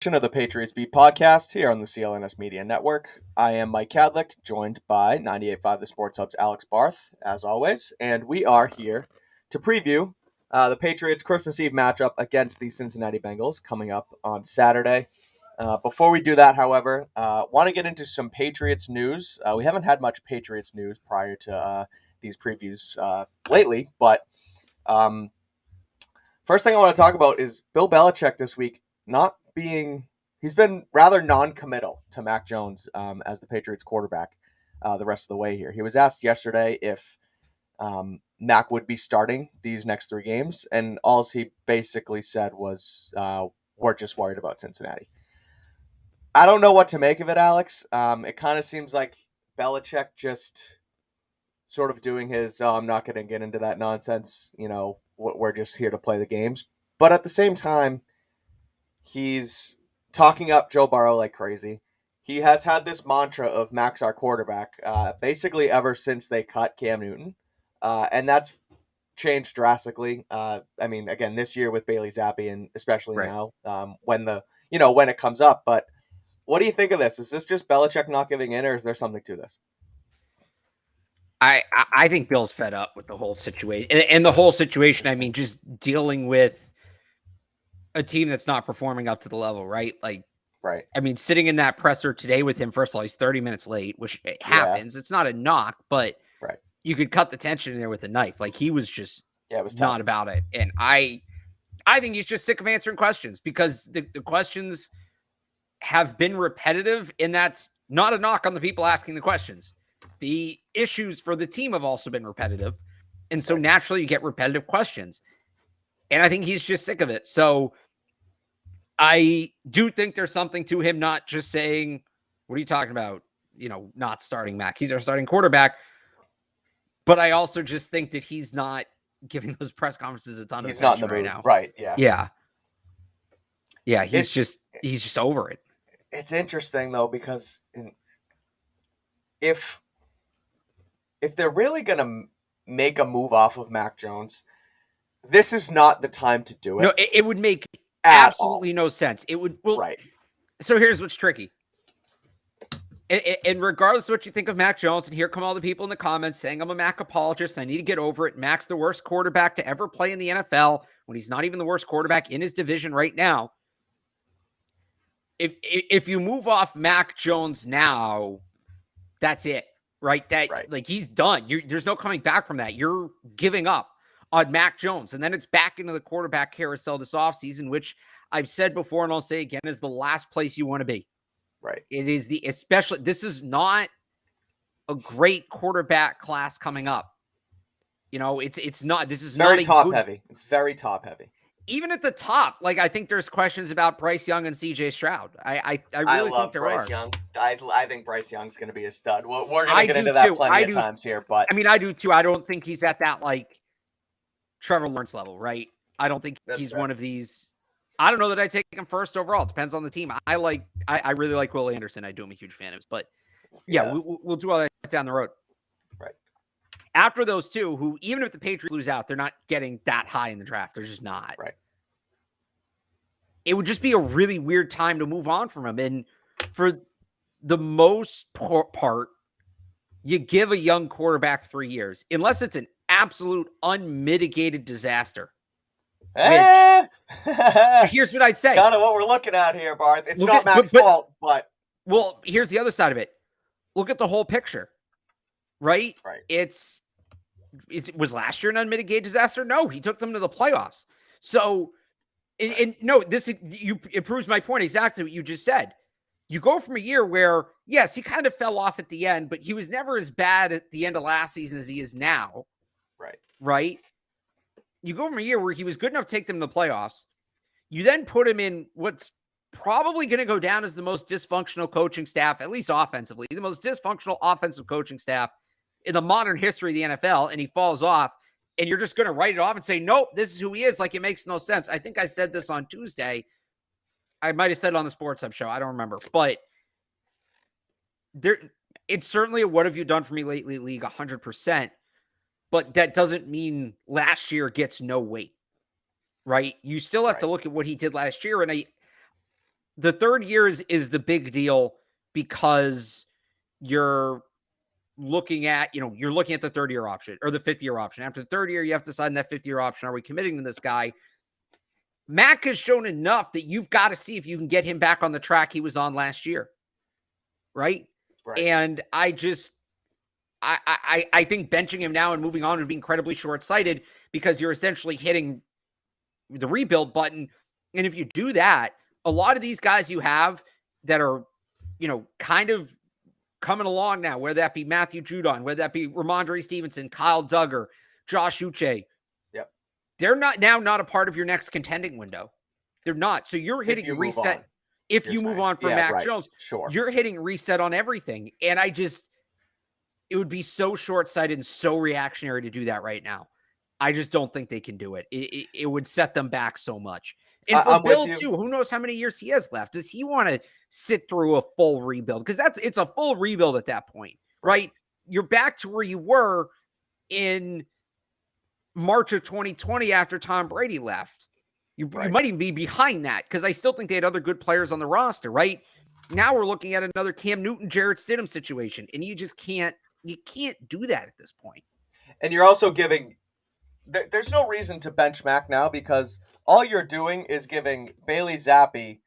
Of the Patriots Beat podcast here on the CLNS Media Network. I am Mike Kadlick, joined by 98.5 The Sports Hub's Alex Barth, as always, and we are here to preview the Patriots' Christmas Eve matchup against the Cincinnati Bengals coming up on Saturday. Before we do that, however, want to get into some Patriots news. We haven't had much Patriots news prior to these previews lately, but first thing I want to talk about is Bill Belichick this week he's been rather non-committal to Mac Jones as the Patriots quarterback the rest of the way here. He was asked yesterday if Mac would be starting these next 3 games, and all he basically said was, we're just worried about Cincinnati. I don't know what to make of it, Alex. It kind of seems like Belichick just sort of doing his, I'm not going to get into that nonsense, we're just here to play the games. But at the same time, he's talking up Joe Burrow like crazy. He has had this mantra of Mac's our quarterback basically ever since they cut Cam Newton. And that's changed drastically. Again, this year with Bailey Zappi and especially now when it comes up. But what do you think of this? Is this just Belichick not giving in, or is there something to this? I think Bill's fed up with the whole situation. And the whole situation, just dealing with a team that's not performing up to the level, right? Right. Sitting in that presser today with him, first of all, he's 30 minutes late, which happens. It's not a knock, but you could cut the tension in there with a knife. He was just it was not about it. And I think he's just sick of answering questions because the questions have been repetitive, and that's not a knock on the people asking the questions. The issues for the team have also been repetitive. And so naturally you get repetitive questions. And I think he's just sick of it. So I do think there's something to him not just saying, what are you talking about? Not starting Mac. He's our starting quarterback. But I also just think that he's not giving those press conferences a ton of attention right now. Right, yeah. Yeah, he's just over it. It's interesting, though, because if they're really going to make a move off of Mac Jones, this is not the time to do it. No, it would make absolutely no sense. It would. Well, right. So here's what's tricky. And regardless of what you think of Mac Jones, and here come all the people in the comments saying I'm a Mac apologist. I need to get over it. Mac's the worst quarterback to ever play in the NFL when he's not even the worst quarterback in his division right now. If you move off Mac Jones now, that's it, right? He's done. There's no coming back from that. You're giving up on Mac Jones. And then it's back into the quarterback carousel this offseason, which I've said before and I'll say again is the last place you want to be. Right. It is this is not a great quarterback class coming up. It's not, this is very not top heavy. It's very top heavy. Even at the top, I think there's questions about Bryce Young and CJ Stroud. I really think there Bryce are. Young. I think Bryce Young's going to be a stud. We're going to get into that plenty of times here, but I do too. I don't think he's at that Trevor Lawrence level, right? I don't think he's one of these. I don't know that I take him first overall. It depends on the team. I really like Will Anderson. I do. I'm a huge fan of his, but we'll do all that down the road. Right. After those two, who even if the Patriots lose out, they're not getting that high in the draft. They're just not. Right. It would just be a really weird time to move on from him. And for the most part, you give a young quarterback 3 years, unless it's an absolute unmitigated disaster. Here's what I'd say. Kind of what we're looking at here, Barth. It's not Mac's fault, but... Well, here's the other side of it. Look at the whole picture, right? Right. Was last year an unmitigated disaster? No, he took them to the playoffs. So, and no, it proves my point exactly what you just said. You go from a year where, yes, he kind of fell off at the end, but he was never as bad at the end of last season as he is now. Right? You go from a year where he was good enough to take them to the playoffs. You then put him in what's probably going to go down as the most dysfunctional coaching staff, at least offensively, the most dysfunctional offensive coaching staff in the modern history of the NFL, and he falls off, and you're just going to write it off and say, nope, this is who he is. It makes no sense. I think I said this on Tuesday. I might have said it on the Sports Hub show. I don't remember. But it's certainly a what have you done for me lately league 100%. But that doesn't mean last year gets no weight, right? You still have to look at what he did last year. And the third year is the big deal because you're looking at the third year option or the fifth year option. After the third year, you have to sign that fifth year option. Are we committing to this guy? Mac has shown enough that you've got to see if you can get him back on the track he was on last year. Right. And I think benching him now and moving on would be incredibly short-sighted because you're essentially hitting the rebuild button. And if you do that, a lot of these guys you have that are, kind of coming along now, whether that be Matthew Judon, whether that be Ramondre Stevenson, Kyle Duggar, Josh Uche, they're not a part of your next contending window. They're not. So you're hitting reset. If you move on from Mac Jones, you're hitting reset on everything. And it would be so short-sighted and so reactionary to do that right now. I just don't think they can do it. It would set them back so much. And for Bill, too, who knows how many years he has left? Does he want to sit through a full rebuild? Because it's a full rebuild at that point, right? You're back to where you were in March of 2020 after Tom Brady left. You might even be behind that because I still think they had other good players on the roster, right? Now we're looking at another Cam Newton, Jarrett Stidham situation, and you just can't do that at this point. And you're also giving there's no reason to bench Mac now because all you're doing is giving Bailey Zappi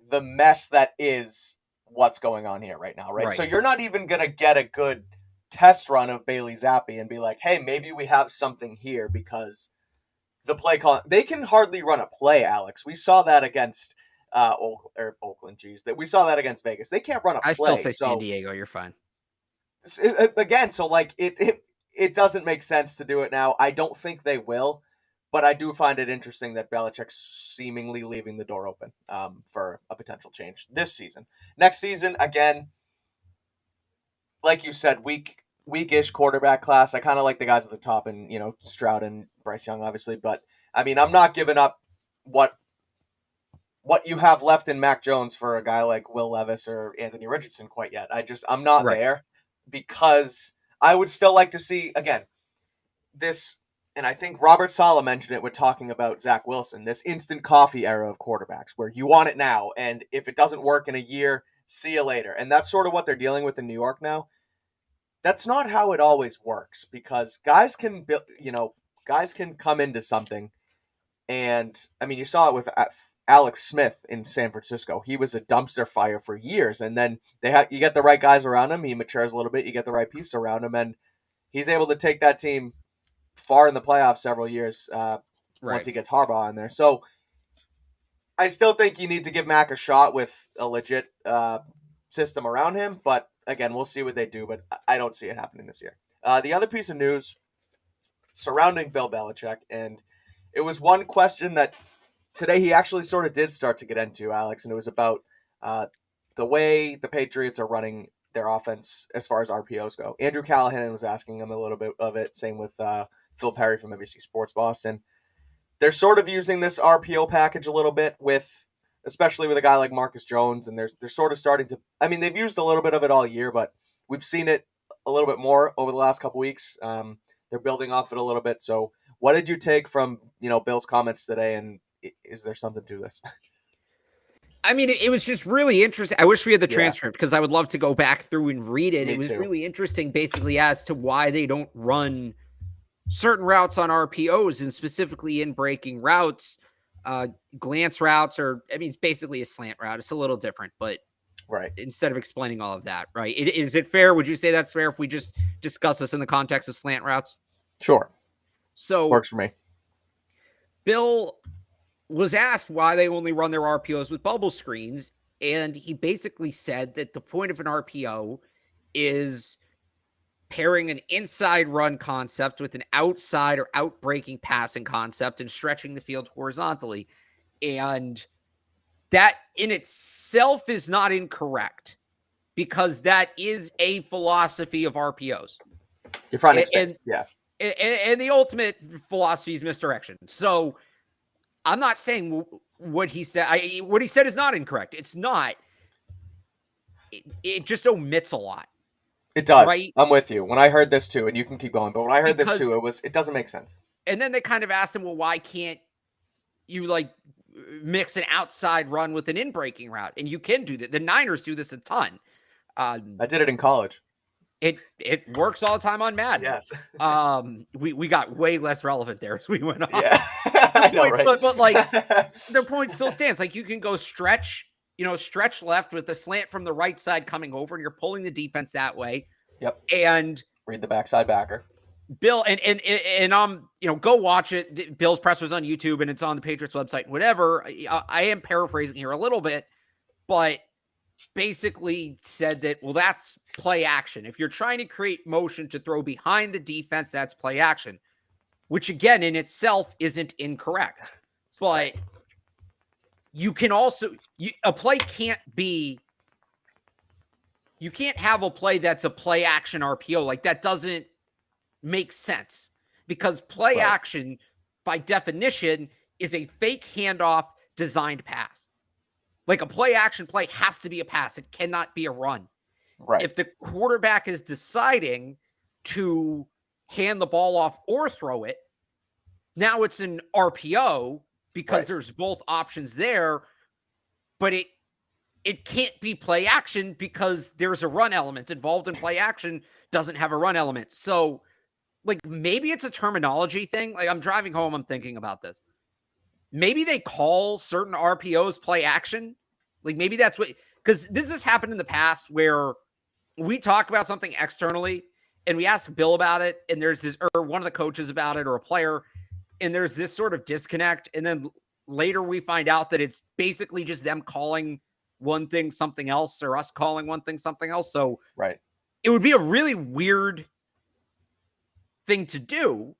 the mess that is what's going on here right now, right? So you're not even going to get a good test run of Bailey Zappi and be like, hey, maybe we have something here because the play call, they can hardly run a play, Alex. We saw that against Oakland, we saw that against Vegas. They can't run a play. I still say San Diego, you're fine. Again, so like it doesn't make sense to do it now. I don't think they will, but I do find it interesting that Belichick's seemingly leaving the door open for a potential change this season. Next season, again, like you said, weak-ish quarterback class. I kind of like the guys at the top and, Stroud and Bryce Young, obviously. But, I mean, I'm not giving up what you have left in Mac Jones for a guy like Will Levis or Anthony Richardson quite yet. I'm not there because I would still like to see, again, this, and I think Robert Saleh mentioned it when talking about Zach Wilson, this instant coffee era of quarterbacks where you want it now, and if it doesn't work in a year, see you later. And that's sort of what they're dealing with in New York now. That's not how it always works because guys can come into something. And I mean, you saw it with Alex Smith in San Francisco. He was a dumpster fire for years. And then you get the right guys around him. He matures a little bit. You get the right pieces around him. And he's able to take that team far in the playoffs several years once he gets Harbaugh in there. So I still think you need to give Mac a shot with a legit system around him. But again, we'll see what they do. But I don't see it happening this year. The other piece of news surrounding Bill Belichick, and it was one question that today he actually sort of did start to get into, Alex, and it was about the way the Patriots are running their offense as far as RPOs go. Andrew Callahan was asking him a little bit of it, same with Phil Perry from NBC Sports Boston. They're sort of using this RPO package a little bit especially with a guy like Marcus Jones, and they're sort of starting to, I mean, they've used a little bit of it all year, but we've seen it a little bit more over the last couple weeks. They're building off it a little bit. So what did you take from, Bill's comments today, and is there something to this? I mean, it was just really interesting. I wish we had the transcript because I would love to go back through and read it. Me it was too. Really interesting basically as to why they don't run certain routes on RPOs and specifically in breaking routes, glance routes, it's basically a slant route. It's a little different, but instead of explaining all of that, right? Is it fair? Would you say that's fair if we just discuss this in the context of slant routes? Sure. So works for me. Bill was asked why they only run their RPOs with bubble screens, and he basically said that the point of an RPO is pairing an inside run concept with an outside or out-breaking passing concept and stretching the field horizontally. And that in itself is not incorrect because that is a philosophy of RPOs. You're finding space. Yeah. And the ultimate philosophy is misdirection. So I'm not saying what he said. What he said is not incorrect. It's not. It just omits a lot. It does. Right? I'm with you. When I heard this too, and you can keep going, but when I heard this too, it doesn't make sense. And then they kind of asked him, well, why can't you mix an outside run with an in-breaking route, and you can do that. The Niners do this a ton. I did it in college. It works all the time on Madden. Yes. We got way less relevant there as we went on. Yeah, I know, right? But like their point still stands. Like you can go stretch left with the slant from the right side coming over, and you're pulling the defense that way. Yep. And read the backside backer. Bill and go watch it. Bill's press was on YouTube and it's on the Patriots website. Whatever. I am paraphrasing here a little bit, but basically said that, well, that's play action. If you're trying to create motion to throw behind the defense, that's play action, which again in itself isn't incorrect. But you can also, a play can't be, you can't have a play that's a play action RPO. Like that doesn't make sense because play action by definition is a fake handoff designed pass. Like a play action play has to be a pass. It cannot be a run. Right. If the quarterback is deciding to hand the ball off or throw it, now it's an RPO because there's both options there, but it can't be play action because there's a run element involved in play action doesn't have a run element. So like maybe it's a terminology thing. Like I'm driving home, I'm thinking about this. Maybe they call certain RPOs play action. Like maybe that's what, because this has happened in the past where we talk about something externally and we ask Bill about it and there's this, or one of the coaches about it or a player, and there's this sort of disconnect. And then later we find out that it's basically just them calling one thing something else or us calling one thing something else. So it would be a really weird thing to do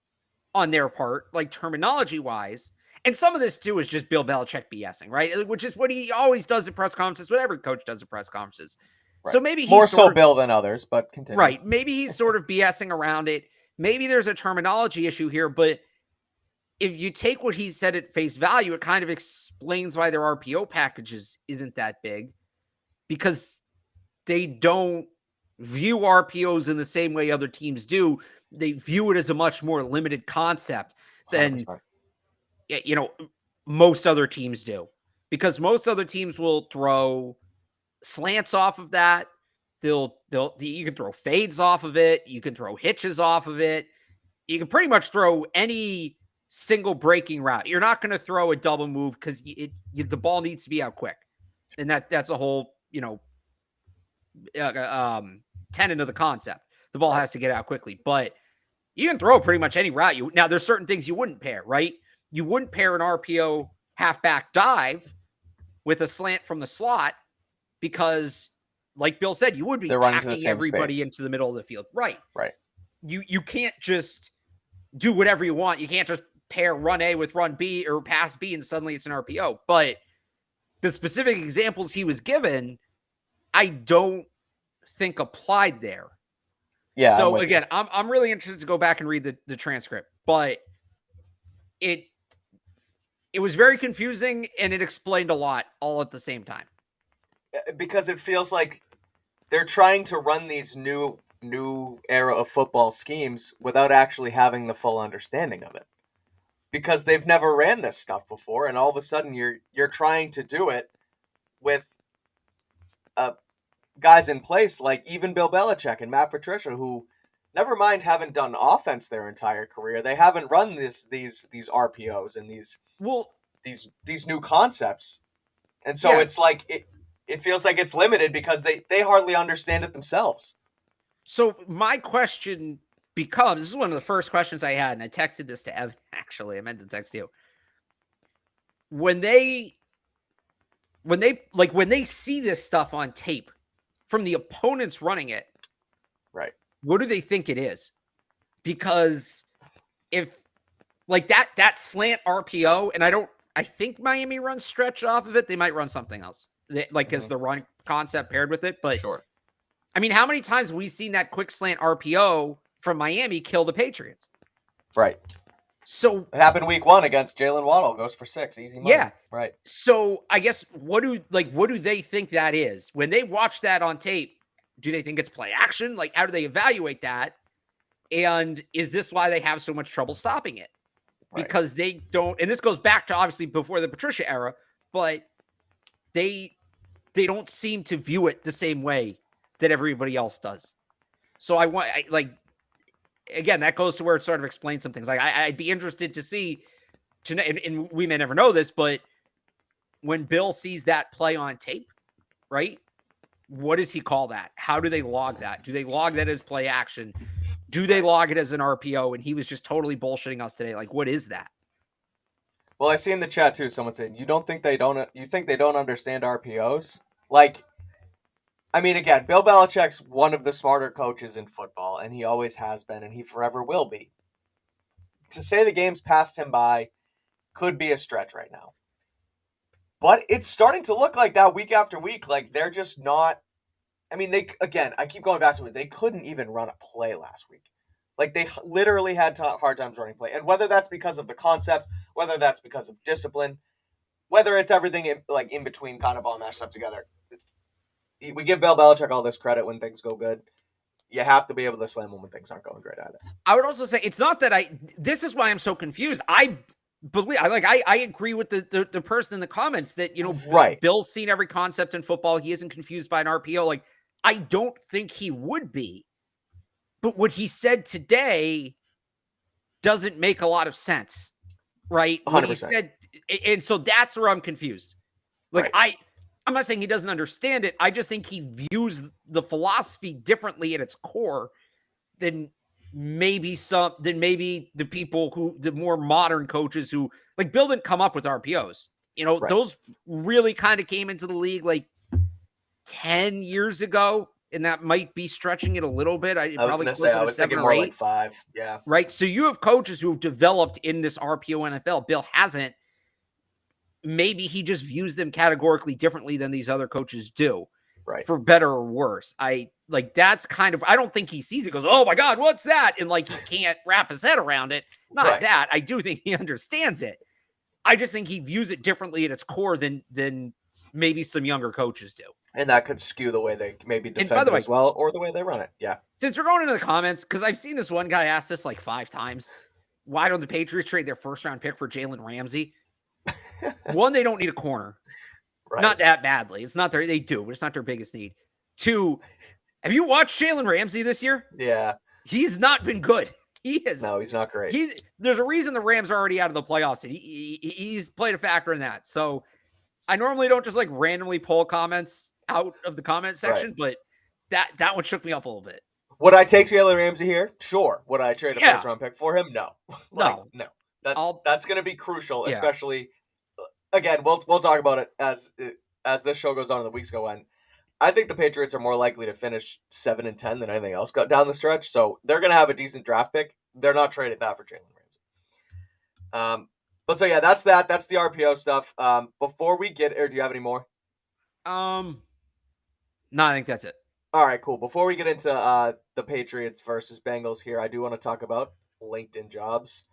on their part, like terminology wise. And some of this too is just Bill Belichick BSing, right? Which is what he always does at press conferences, what every coach does at press conferences. Right. So maybe he's more so Bill than others, but continue. Right. Maybe he's sort of BSing around it. Maybe there's a terminology issue here, but if you take what he said at face value, it kind of explains why their RPO packages isn't that big because they don't view RPOs in the same way other teams do. They view it as a much more limited concept than 100%. Most other teams do, because most other teams will throw slants off of that. You can throw fades off of it. You can throw hitches off of it. You can pretty much throw any single breaking route. You're not going to throw a double move because the ball needs to be out quick. And that's a whole, tenet of the concept. The ball has to get out quickly, but you can throw pretty much any route. Now there's certain things you wouldn't pair, right? You wouldn't pair an RPO halfback dive with a slant from the slot because, like Bill said, you would be packing everybody into the middle of the field. Right. You can't just do whatever you want. You can't just pair run A with run B or pass B and suddenly it's an RPO. But the specific examples he was given, I don't think applied there. Yeah. So again, I'm really interested to go back and read the transcript, but it was very confusing and it explained a lot all at the same time. Because it feels like they're trying to run these new era of football schemes without actually having the full understanding of it. Because they've never ran this stuff before, and all of a sudden you're trying to do it with guys in place like even Bill Belichick and Matt Patricia, who never mind haven't done offense their entire career. They haven't run these RPOs and these new concepts. And so it's like it feels like it's limited because they hardly understand it themselves. So my question becomes, this is one of the first questions I had, and I texted this to Evan, actually. I meant to text you. When they see this stuff on tape from the opponents running it, right? What do they think it is? Because if like that slant RPO, and I think Miami runs stretch off of it. They might run something else, as the run concept paired with it. But sure. I mean, how many times have we seen that quick slant RPO from Miami kill the Patriots? Right. So it happened week 1 against Jalen Waddle. Goes for 6, easy money. Yeah. Right. So I guess what do they think that is when they watch that on tape? Do they think it's play action? Like, how do they evaluate that? And is this why they have so much trouble stopping it? because they don't, and this goes back to obviously before the Patricia era, but they don't seem to view it the same way that everybody else does. So again, that goes to where it sort of explains some things. Like I'd be interested to see, and we may never know this, but when Bill sees that play on tape, right? What does he call that? How do they log that? Do they log that as play action? Do they log it as an RPO? And he was just totally bullshitting us today. Like, what is that? Well, I see in the chat too, someone saying, you think they don't understand RPOs? Like, I mean, again, Bill Belichick's one of the smarter coaches in football, and he always has been, and he forever will be. To say the game's passed him by could be a stretch right now. But it's starting to look like that week after week. Like, they're just not... I mean, I keep going back to it. They couldn't even run a play last week. Like, they literally had hard times running play. And whether that's because of the concept, whether that's because of discipline, whether it's everything in between kind of all mashed up together, we give Bill Belichick all this credit when things go good. You have to be able to slam them when things aren't going great either. I would also say it's not that this is why I'm so confused. I agree with the person in the comments that, right. Bill's seen every concept in football. He isn't confused by an RPO. Like, I don't think he would be. But what he said today doesn't make a lot of sense, right? 100%. What he said, and so that's where I'm confused. Like, right. I'm not saying he doesn't understand it. I just think he views the philosophy differently at its core than maybe the people the more modern coaches who, like, Bill didn't come up with RPOs. Right. Those really kind of came into the league like 10 years ago, and that might be stretching it a little bit. I was thinking more like 5. Yeah. Right. So you have coaches who have developed in this RPO NFL. Bill hasn't. Maybe he just views them categorically differently than these other coaches do. Right. For better or worse. That's kind of, I don't think he sees it, goes, oh my God, what's that? And like, he can't wrap his head around it. Not right. that. I do think he understands it. I just think he views it differently at its core than maybe some younger coaches do. And that could skew the way they maybe defend it as well, or the way they run it. Yeah. Since we're going into the comments, because I've seen this one guy ask this like 5 times. Why don't the Patriots trade their first round pick for Jalen Ramsey? One, they don't need a corner. Right. Not that badly. It's not they do, but it's not their biggest need. 2, have you watched Jalen Ramsey this year? Yeah. He's not been good. No, he's not great. There's a reason the Rams are already out of the playoffs, and he's played a factor in that. So I normally don't just like randomly pull comments out of the comment section, right. But that one shook me up a little bit. Would I take Jalen Ramsey here? Sure. Would I trade a first round pick for him? No. No. That's going to be crucial, especially again, we'll talk about it as this show goes on and the weeks go on. I think the Patriots are more likely to finish 7-10 than anything else down the stretch, so they're going to have a decent draft pick. They're not trading that for Jalen Ramsey. But so yeah, that's that. That's the RPO stuff. Before we get, or do you have any more? No, I think that's it. All right, cool. Before we get into the Patriots versus Bengals here, I do want to talk about LinkedIn Jobs.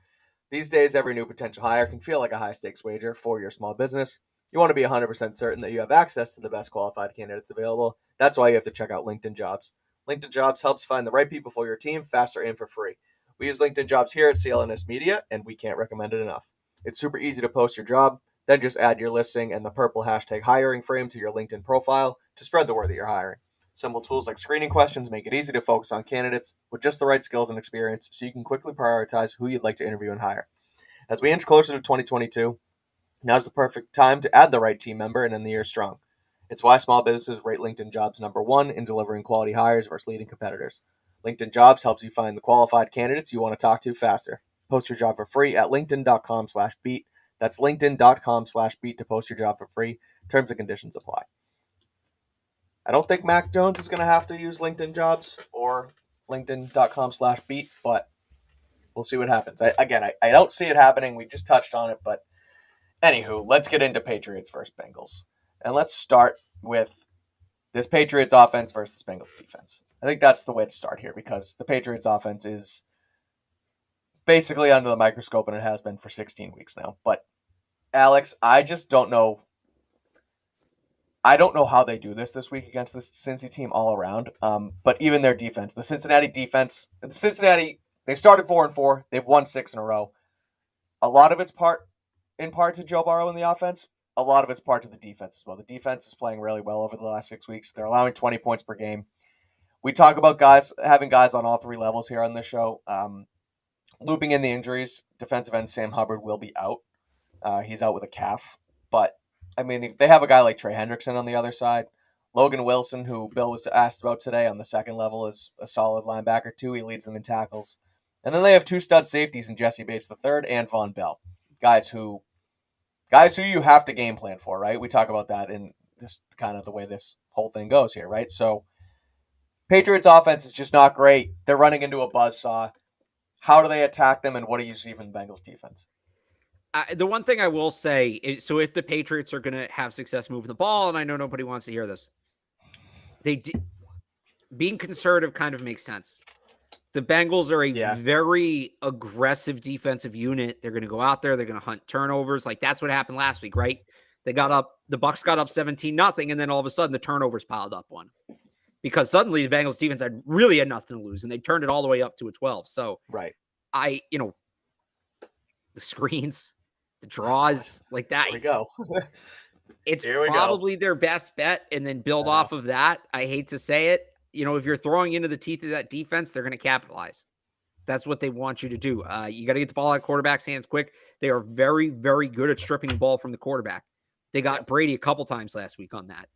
These days, every new potential hire can feel like a high-stakes wager for your small business. You want to be 100% certain that you have access to the best qualified candidates available. That's why you have to check out LinkedIn Jobs. LinkedIn Jobs helps find the right people for your team faster and for free. We use LinkedIn Jobs here at CLNS Media, and we can't recommend it enough. It's super easy to post your job, then just add your listing and the purple hashtag hiring frame to your LinkedIn profile to spread the word that you're hiring. Simple tools like screening questions make it easy to focus on candidates with just the right skills and experience so you can quickly prioritize who you'd like to interview and hire. As we inch closer to 2022, now's the perfect time to add the right team member and end the year strong. It's why small businesses rate LinkedIn Jobs #1 in delivering quality hires versus leading competitors. LinkedIn Jobs helps you find the qualified candidates you want to talk to faster. Post your job for free at linkedin.com/beat. That's linkedin.com/beat to post your job for free. Terms and conditions apply. I don't think Mac Jones is going to have to use LinkedIn Jobs or linkedin.com/beat, but we'll see what happens. I don't see it happening. We just touched on it, but anywho, let's get into Patriots versus Bengals. And let's start with this Patriots offense versus Bengals defense. I think that's the way to start here because the Patriots offense is basically under the microscope, and it has been for 16 weeks now. But, Alex, I just don't know. I don't know how they do this week against this Cincy team all around. But even their defense, the Cincinnati defense, they started 4-4. They've won 6 in a row. A lot of it's in part to Joe Burrow in the offense. A lot of it's part to the defense as well. The defense is playing really well over the last 6 weeks. They're allowing 20 points per game. We talk about having guys on all three levels here on this show. Looping in the injuries, defensive end Sam Hubbard will be out. He's out with a calf. But, I mean, if they have a guy like Trey Hendrickson on the other side. Logan Wilson, who Bill was asked about today on the second level, is a solid linebacker too. He leads them in tackles. And then they have two stud safeties in Jesse Bates III and Von Bell. Guys who you have to game plan for, right? We talk about that in this kind of the way this whole thing goes here, right? So Patriots offense is just not great. They're running into a buzzsaw. How do they attack them, and what do you see from the Bengals defense? The one thing I will say is, so if the Patriots are going to have success moving the ball, and I know nobody wants to hear this, being conservative kind of makes sense. The Bengals are a very aggressive defensive unit. They're going to go out there. They're going to hunt turnovers. Like that's what happened last week, right? The Bucs got up 17-0, and then all of a sudden the turnovers piled up one. Because suddenly the Bengals defense had nothing to lose, and they turned it all the way up to a 12. So right. The screens, the draws, like that. Here we go. It's probably their best bet, and then build off of that. I hate to say it. If you're throwing into the teeth of that defense, they're going to capitalize. That's what they want you to do. You got to get the ball out of quarterback's hands quick. They are very, very good at stripping the ball from the quarterback. They got Brady a couple times last week on that.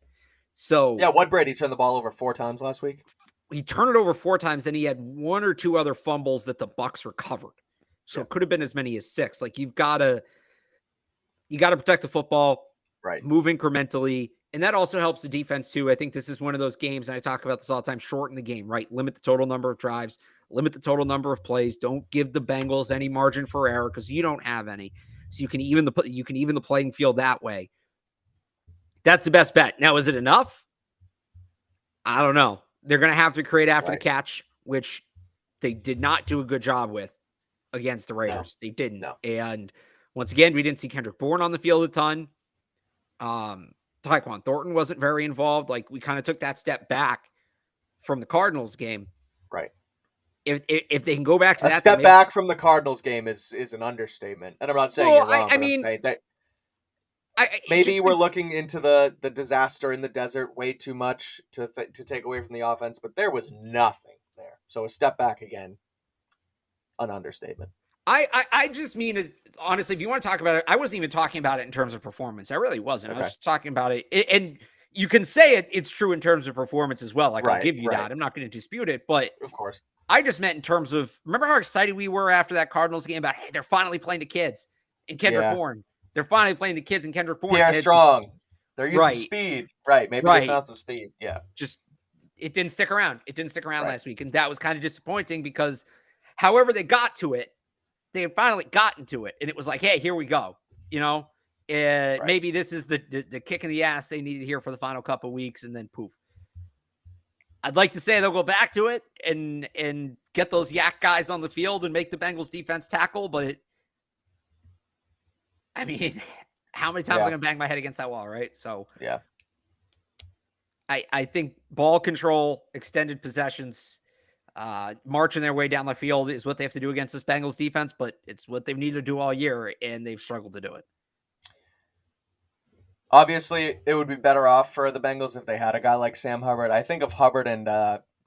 So what Brady turned the ball over 4 times last week? He turned it over 4 times, then he had 1 or 2 other fumbles that the Bucs recovered. So it could have been as many as 6. Like you got to protect the football, right? Move incrementally. And that also helps the defense too. I think this is one of those games, and I talk about this all the time, shorten the game, right? Limit the total number of drives, limit the total number of plays. Don't give the Bengals any margin for error because you don't have any. So you can even the playing field that way. That's the best bet. Now, is it enough? I don't know. They're going to have to create after the catch, which they did not do a good job with against the Raiders. No. They didn't. No. And once again, we didn't see Kendrick Bourne on the field a ton. Tyquan Thornton wasn't very involved. Like we kind of took that step back from the Cardinals game. Right. If they can go back to that. A step back from the Cardinals game is an understatement. And I'm not saying you're wrong, I'm saying that maybe we're looking into the disaster in the desert way too much to take away from the offense, but there was nothing there. So a step back again, an understatement. I just mean, honestly, if you want to talk about it, I wasn't even talking about it in terms of performance. I really wasn't. Okay. I was just talking about it. And you can say it's true in terms of performance as well. Like, I'll give you that. I'm not going to dispute it. But of course, I just meant in terms of, remember how excited we were after that Cardinals game about, hey, they're finally playing the kids and Kendrick Bourne. They're finally playing the kids and Kendrick Bourne. Yeah, strong. They're using speed. Right. Maybe they found some speed. Yeah. Just, it didn't stick around. It didn't stick around last week. And that was kind of disappointing because however they got to it, they had finally gotten to it. And it was like, hey, here we go. Maybe this is the kick in the ass they needed here for the final couple weeks. And then poof. I'd like to say they'll go back to it and get those yak guys on the field and make the Bengals defense tackle. But I mean, how many times am I going to bang my head against that wall, right? So I think ball control, extended possessions, marching their way down the field is what they have to do against this Bengals defense, but it's what they've needed to do all year, and they've struggled to do it. Obviously, it would be better off for the Bengals if they had a guy like Sam Hubbard. I think of Hubbard and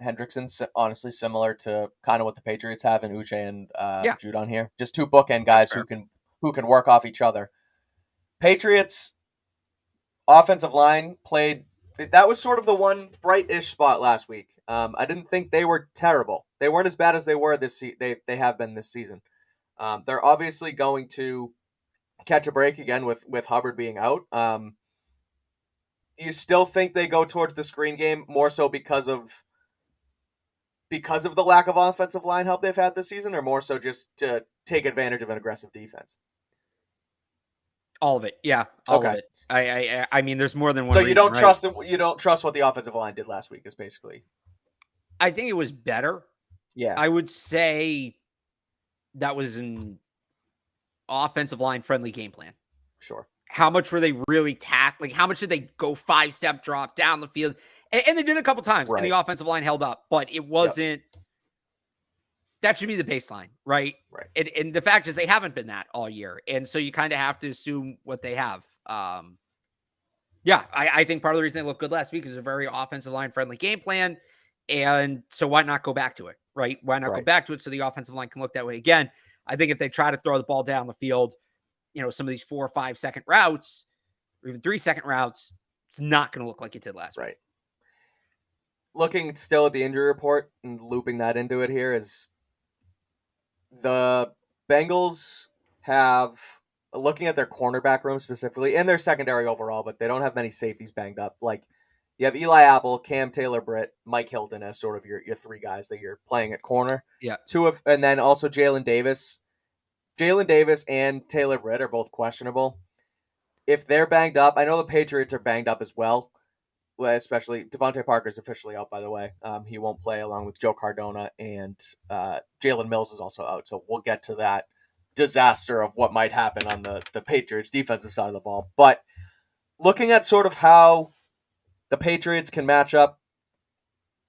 Hendrickson, honestly, similar to kind of what the Patriots have in Uche and Judon here. Just 2 bookend guys who can work off each other. Patriots offensive line played. That was sort of the one bright-ish spot last week. I didn't think they were terrible. They weren't as bad as they were this season. They have been this season. They're obviously going to catch a break again with Hubbard being out. You still think they go towards the screen game more so because of the lack of offensive line help they've had this season, or more so just to take advantage of an aggressive defense? All of it, yeah. All of it. I mean, there's more than one. So you don't trust you don't trust what the offensive line did last week. Is basically. I think it was better. Yeah, I would say that was an offensive line friendly game plan. Sure. How much were they really like how much did they go 5-step drop down the field? And they did a couple times, and the offensive line held up, but it wasn't. that should be the baseline, right? Right. And the fact is they haven't been that all year. And so you kind of have to assume what they have. Yeah, I think part of the reason they looked good last week is a very offensive line friendly game plan. And so why not go back to it, right? Why not go back to it so the offensive line can look that way again? I think if they try to throw the ball down the field, some of these 4 or 5 second routes or even 3 second routes, it's not going to look like it did last week. Looking still at the injury report and looping that into it here is the Bengals have, looking at their cornerback room specifically and their secondary overall, but they don't have many safeties banged up. Like, you have Eli Apple, Cam Taylor-Britt, Mike Hilton as sort of your 3 guys that you're playing at corner. Yeah. And then also Jalen Davis. Jalen Davis and Taylor-Britt are both questionable. If they're banged up, I know the Patriots are banged up as well. Especially Devontae Parker's officially out, by the way. He won't play along with Joe Cardona, and Jalen Mills is also out. So we'll get to that disaster of what might happen on the Patriots defensive side of the ball. But looking at sort of how the Patriots can match up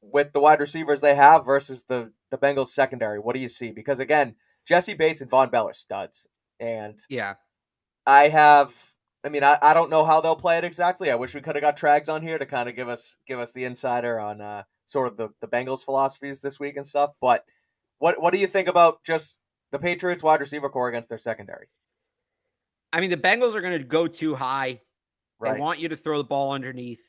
with the wide receivers they have versus the Bengals secondary, what do you see? Because again, Jesse Bates and Von Bell are studs. And yeah, I don't know how they'll play it exactly. I wish we could have got Trags on here to kind of give us the insider on sort of the Bengals philosophies this week and stuff. But what do you think about just the Patriots wide receiver core against their secondary? I mean, the Bengals are going to go too high. They want you to throw the ball underneath.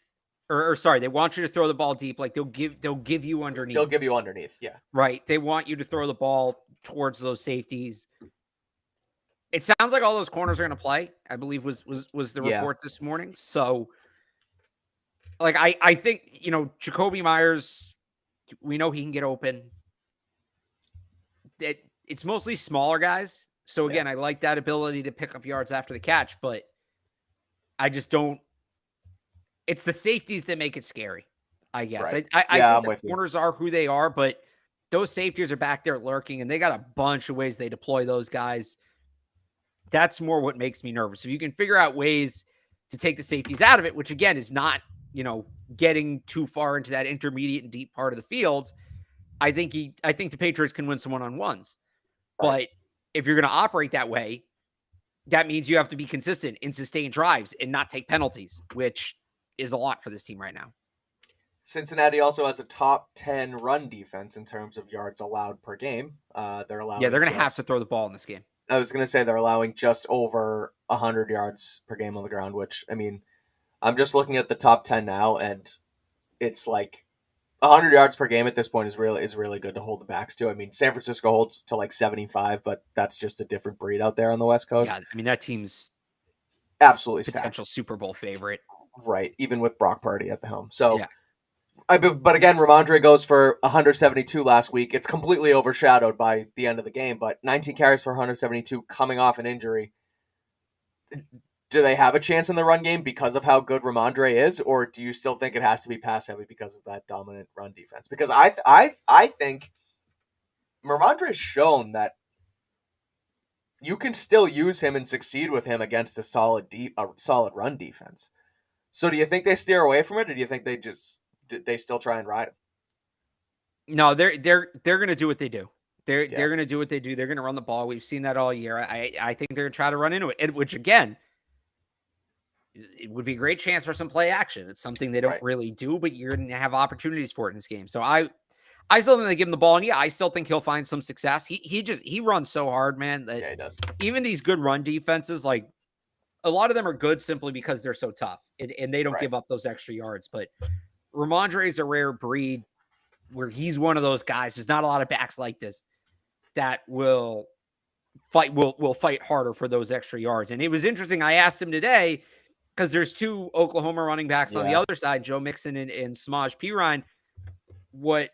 Or sorry, they want you to throw the ball deep. Like they'll give you underneath. They'll give you underneath, yeah. Right. They want you to throw the ball towards those safeties. It sounds like all those corners are going to play, I believe was the report this morning. So, like, I think, Jacoby Myers, we know he can get open. It's mostly smaller guys. So, again, I like that ability to pick up yards after the catch, but I just don't. It's the safeties that make it scary, I guess. Right. I think the corners are who they are, but those safeties are back there lurking, and they got a bunch of ways they deploy those guys. That's more what makes me nervous. If you can figure out ways to take the safeties out of it, which again is not, getting too far into that intermediate and deep part of the field, I think the Patriots can win some one-on-ones. Right. But if you're going to operate that way, that means you have to be consistent in sustained drives and not take penalties, which is a lot for this team right now. Cincinnati also has a top 10 run defense in terms of yards allowed per game. They're allowing. Yeah, they're going to have to throw the ball in this game. I was going to say they're allowing just over 100 yards per game on the ground, which, I mean, I'm just looking at the top 10 now, and it's like 100 yards per game at this point is really good to hold the backs to. I mean, San Francisco holds to like 75, but that's just a different breed out there on the West Coast. Yeah, I mean, that team's absolutely potential stacked. Super Bowl favorite. Right, even with Brock Purdy at the helm. So, but again, Ramondre goes for 172 last week. It's completely overshadowed by the end of the game, but 19 carries for 172 coming off an injury. Do they have a chance in the run game because of how good Ramondre is, or do you still think it has to be pass heavy because of that dominant run defense? Because I think Ramondre's shown that you can still use him and succeed with him against a solid run defense. So do you think they steer away from it, or do you think they still try and ride him? No, they're going to do what they do. They're going to do what they do. They're going to run the ball. We've seen that all year. I think they're going to try to run into it, which again, it would be a great chance for some play action. It's something they don't really do, but you're going to have opportunities for it in this game. So I still think they give him the ball, and I still think he'll find some success. He runs so hard, man. That he does. Even these good run defenses, like a lot of them are good simply because they're so tough and they don't give up those extra yards. But Ramondre is a rare breed where he's one of those guys. There's not a lot of backs like this that will fight harder for those extra yards. And it was interesting. I asked him today because there's 2 Oklahoma running backs on the other side, Joe Mixon and Samaj Pirine. What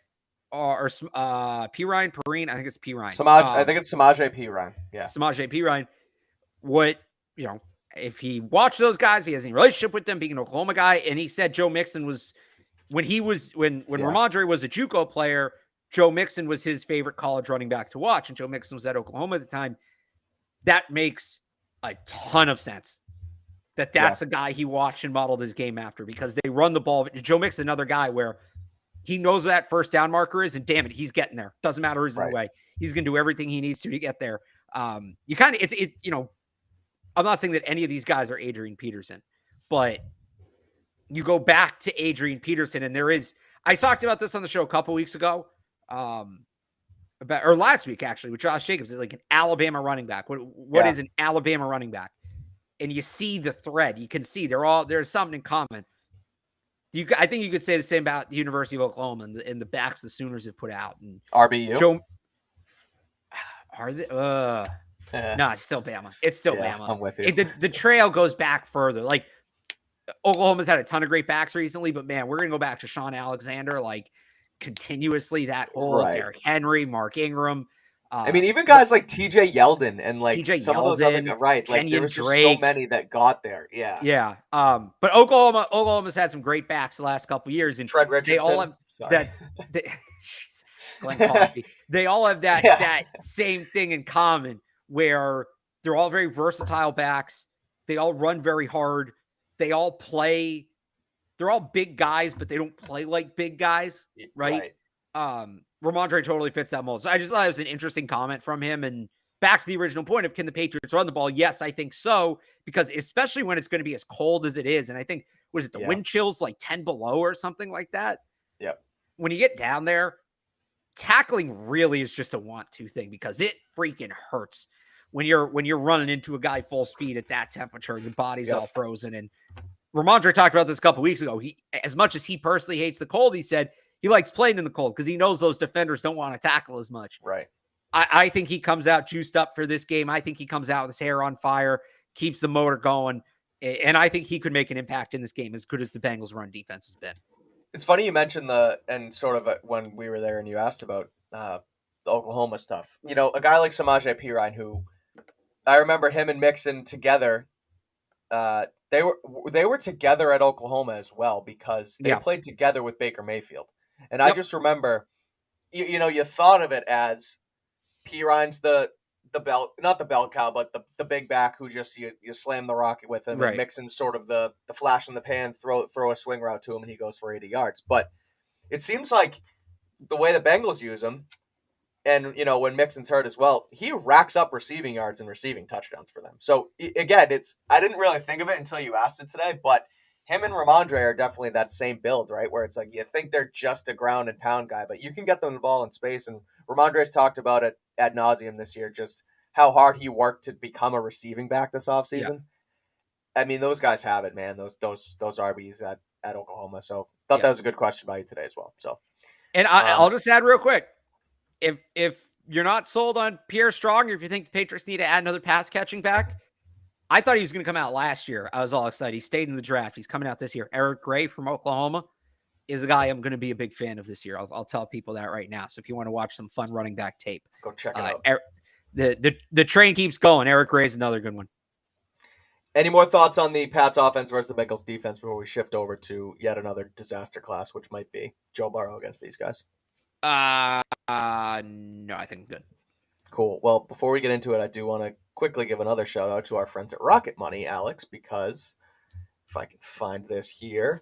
are Pirine? I think it's Pirine. I think it's Samaje Pirine. Yeah. Samaje Pirine. What, if he watched those guys, if he has any relationship with them, being an Oklahoma guy, and he said Joe Mixon was when Ramondre was a JUCO player, Joe Mixon was his favorite college running back to watch, and Joe Mixon was at Oklahoma at the time. That makes a ton of sense. That's a guy he watched and modeled his game after because they run the ball. Joe Mixon, another guy where He knows what that first down marker is, and damn it, he's getting there. Doesn't matter who's in the Right. way. He's going to do everything he needs to get there. You kind of, you know, I'm not saying that any of these guys are Adrian Peterson, but you go back to Adrian Peterson, and I talked about this on the show a couple weeks ago, or last week actually, with Josh Jacobs. Is like an Alabama running back. What is an Alabama running back? And you see the thread. You can see there's something in common. I think you could say the same about the University of Oklahoma and the backs the Sooners have put out. And RBU? Are they? No, it's still Bama. It's still Bama. I'm with you. The trail goes back further. Like, Oklahoma's had a ton of great backs recently, but man, we're going to go back to Sean Alexander, like, continuously. That whole Derrick Henry, Mark Ingram. I mean, even guys like TJ Yeldon and like some of those other guys, right? Like, there was just so many that got there. Yeah. Yeah. But Oklahoma's had some great backs the last couple of years, and Trent Richardson. They all have that. Glenn Coffey. They all have that same thing in common, where they're all very versatile backs. They all run very hard. They all play. They're all big guys, but they don't play like big guys, right? Ramondre totally fits that mold. So I just thought it was an interesting comment from him. And back to the original point of, can the Patriots run the ball? Yes, I think so, because especially when it's going to be as cold as it is. And I think, was it the wind chills like 10 below or something like that? Yep. When you get down there, tackling really is just a want-to thing, because it freaking hurts when you're running into a guy full speed at that temperature and your body's all frozen. And Ramondre talked about this a couple weeks ago. He, as much as he personally hates the cold, he said he likes playing in the cold because he knows those defenders don't want to tackle as much. Right. I think he comes out juiced up for this game. I think he comes out with his hair on fire, keeps the motor going, and I think he could make an impact in this game, as good as the Bengals' run defense has been. It's funny you mentioned when we were there and you asked about the Oklahoma stuff. You know, a guy like Samaje Perine, who I remember him and Mixon together. They were together at Oklahoma as well, because they played together with Baker Mayfield. And I just remember, you thought of it as Perine's the not the bell cow, but the big back who just you slam the rocket with him, and Mixon's sort of the flash in the pan, throw a swing route to him, and he goes for 80 yards. But it seems like the way the Bengals use him, and when Mixon's hurt as well, he racks up receiving yards and receiving touchdowns for them. So again, I didn't really think of it until you asked it today, but him and Ramondre are definitely that same build, right? Where it's like you think they're just a ground and pound guy, but you can get them the ball in space. And Ramondre's talked about it ad nauseum this year, just how hard he worked to become a receiving back this offseason. Yeah. I mean, those guys have it, man. Those RBs at Oklahoma. So thought that was a good question by you today as well. So, and I'll just add real quick, if you're not sold on Pierre Strong, or if you think the Patriots need to add another pass catching back, I thought he was going to come out last year. I was all excited. He stayed in the draft. He's coming out this year. Eric Gray from Oklahoma is a guy I'm going to be a big fan of this year. I'll tell people that right now. So if you want to watch some fun running back tape, go check it out. The train keeps going. Eric Gray is another good one. Any more thoughts on the Pats offense versus the Bengals defense before we shift over to yet another disaster class, which might be Joe Burrow against these guys? No, I think I'm good. Cool. Well, before we get into it, I do want to quickly give another shout out to our friends at Rocket Money, Alex, because if I can find this here.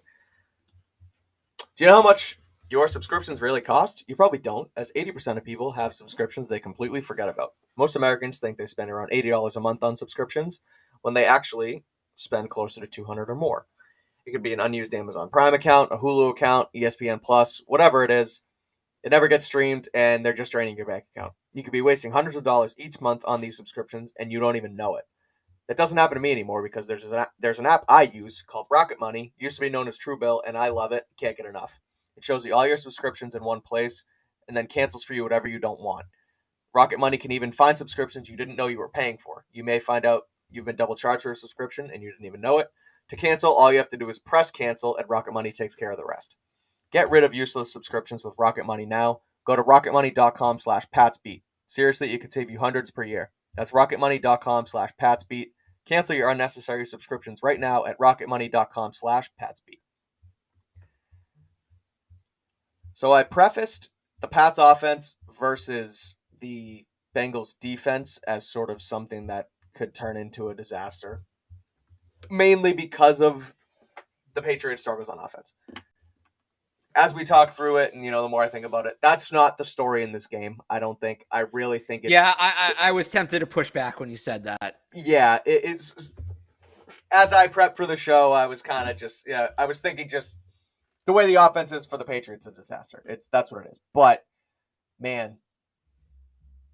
Do you know how much your subscriptions really cost? You probably don't, as 80% of people have subscriptions they completely forget about. Most Americans think they spend around $80 a month on subscriptions, when they actually spend closer to $200 or more. It could be an unused Amazon Prime account, a Hulu account, ESPN Plus, whatever it is. It never gets streamed, and they're just draining your bank account. You could be wasting hundreds of dollars each month on these subscriptions, and you don't even know it. That doesn't happen to me anymore, because there's an app I use called Rocket Money. It used to be known as Truebill, and I love it. Can't get enough. It shows you all your subscriptions in one place, and then cancels for you whatever you don't want. Rocket Money can even find subscriptions you didn't know you were paying for. You may find out you've been double charged for a subscription, and you didn't even know it. To cancel, all you have to do is press cancel, and Rocket Money takes care of the rest. Get rid of useless subscriptions with Rocket Money now. Go to rocketmoney.com/PatsBeat. Seriously, it could save you hundreds per year. That's rocketmoney.com/PatsBeat. Cancel your unnecessary subscriptions right now at rocketmoney.com/PatsBeat. So I prefaced the Pats offense versus the Bengals defense as sort of something that could turn into a disaster, mainly because of the Patriots' struggles on offense. as we talk through it, and the more I think about it, that's not the story in this game. I don't think. I really think Yeah, it's. I was tempted to push back when you said that. Yeah, it's. As I prepped for the show, I was kind of just I was thinking just the way the offense is for the Patriots, a disaster. That's what it is. But man,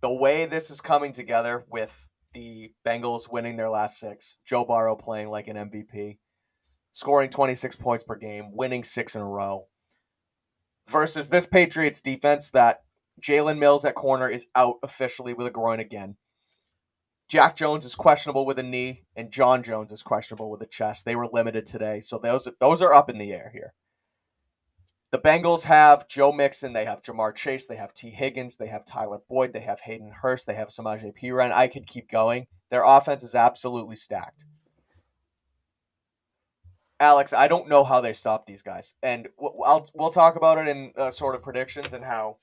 the way this is coming together with the Bengals winning their last 6, Joe Burrow playing like an MVP, scoring 26 points per game, winning 6 in a row, versus this Patriots defense that Jalen Mills at corner is out officially with a groin again. Jack Jones is questionable with a knee, and John Jones is questionable with a chest. They were limited today, so those are up in the air here. The Bengals have Joe Mixon, they have Jamar Chase, they have T. Higgins, they have Tyler Boyd, they have Hayden Hurst, they have Samaje Perine. I could keep going. Their offense is absolutely stacked. Alex, I don't know how they stop these guys, and we'll talk about it in sort of predictions and how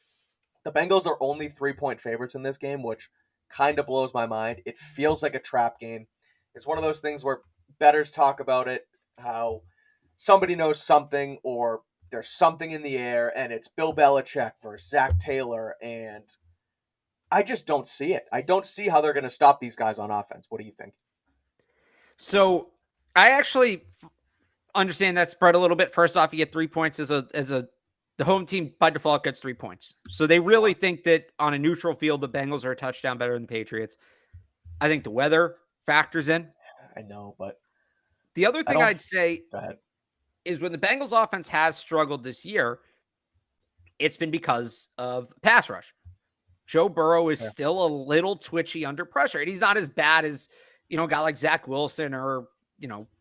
the Bengals are only 3-point favorites in this game, which kind of blows my mind. It feels like a trap game. It's one of those things where bettors talk about it, how somebody knows something or there's something in the air, and it's Bill Belichick versus Zach Taylor, and I just don't see it. I don't see how they're going to stop these guys on offense. What do you think? So I actually understand that spread a little bit. First off, you get 3 points as the home team by default gets 3 points. So they really think that on a neutral field, the Bengals are a touchdown better than the Patriots. I think the weather factors in. I know, but the other thing I'd say go ahead. Is when the Bengals offense has struggled this year, it's been because of pass rush. Joe Burrow is still a little twitchy under pressure, and he's not as bad as, a guy like Zach Wilson or,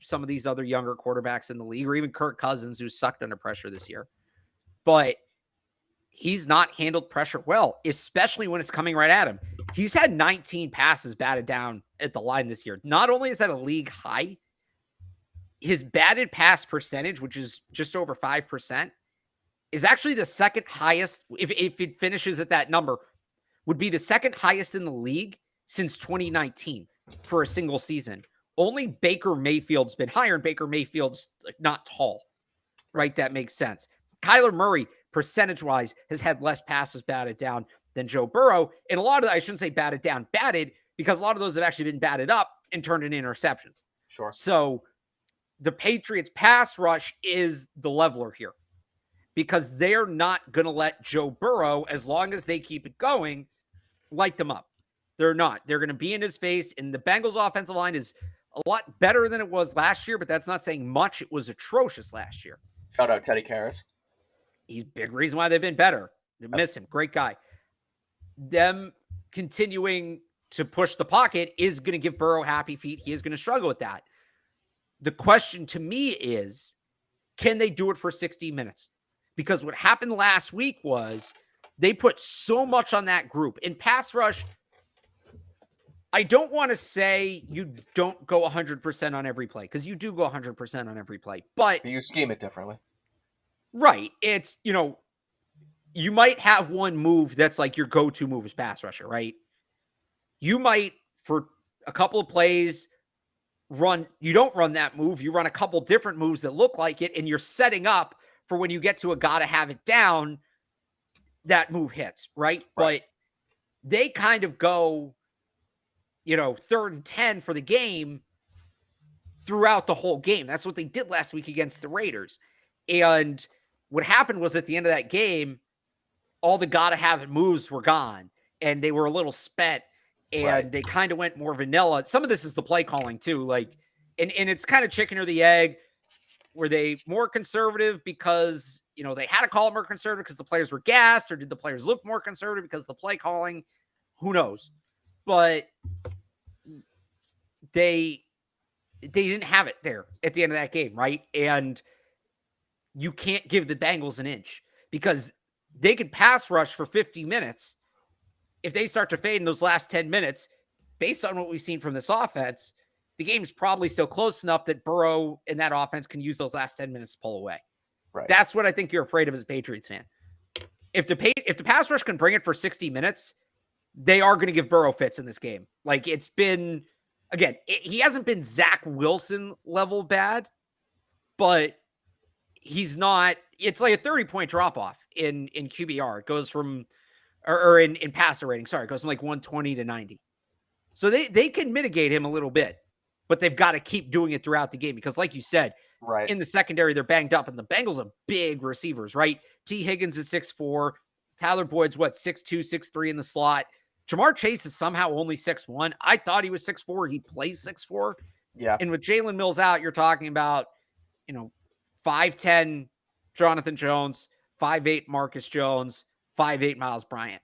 some of these other younger quarterbacks in the league, or even Kirk Cousins, who sucked under pressure this year. But he's not handled pressure well, especially when it's coming right at him. He's had 19 passes batted down at the line this year. Not only is that a league high, his batted pass percentage, which is just over 5%, is actually the second highest. If it finishes at that number, would be the second highest in the league since 2019 for a single season. Only Baker Mayfield's been higher, and Baker Mayfield's not tall, right? That makes sense. Kyler Murray, percentage-wise, has had less passes batted down than Joe Burrow. And a lot of that, I shouldn't say batted down, batted, because a lot of those have actually been batted up and turned into interceptions. Sure. So the Patriots pass rush is the leveler here, because they're not going to let Joe Burrow, as long as they keep it going, light them up. They're not. They're going to be in his face, and the Bengals offensive line is a lot better than it was last year, but that's not saying much. It was atrocious last year. Shout out Teddy Karras. He's a big reason why they've been better. They miss him. Great guy. Them continuing to push the pocket is going to give Burrow happy feet. He is going to struggle with that. The question to me is, can they do it for 60 minutes? Because what happened last week was they put so much on that group. In pass rush, I don't want to say you don't go 100% on every play, because you do go 100% on every play. But you scheme it differently. Right. It's, you might have one move that's like your go-to move as pass rusher, right? You might, for a couple of plays, you don't run that move. You run a couple different moves that look like it, and you're setting up for when you get to a gotta have it down, that move hits, right? But they kind of go, 3rd and 10 for the game throughout the whole game. That's what they did last week against the Raiders. And what happened was at the end of that game, all the gotta have it moves were gone, and they were a little spent, and they kind of went more vanilla. Some of this is the play calling too. And it's kind of chicken or the egg. Were they more conservative because, they had to call it more conservative because the players were gassed, or did the players look more conservative because of the play calling? Who knows? But they didn't have it there at the end of that game, right? And you can't give the Bengals an inch, because they could pass rush for 50 minutes. If they start to fade in those last 10 minutes, based on what we've seen from this offense, the game's probably still close enough that Burrow and that offense can use those last 10 minutes to pull away. Right. That's what I think you're afraid of as a Patriots fan. If the pass rush can bring it for 60 minutes, they are going to give Burrow fits in this game. It's been, again, he hasn't been Zach Wilson level bad, but he's not. It's like a 30-point drop off in QBR. It goes from or in passer rating. Sorry, it goes from like 120 to 90. So they can mitigate him a little bit, but they've got to keep doing it throughout the game because, like you said, Right. in the secondary, they're banged up, and the Bengals are big receivers, right? T. Higgins is 6'4". Tyler Boyd's, 6'2", 6'3" in the slot. Jamar Chase is somehow only 6'1". I thought he was 6'4". He plays 6'4". Yeah. And with Jalen Mills out, you're talking about, 5'10" Jonathan Jones, 5'8" Marcus Jones, 5'8" Miles Bryant.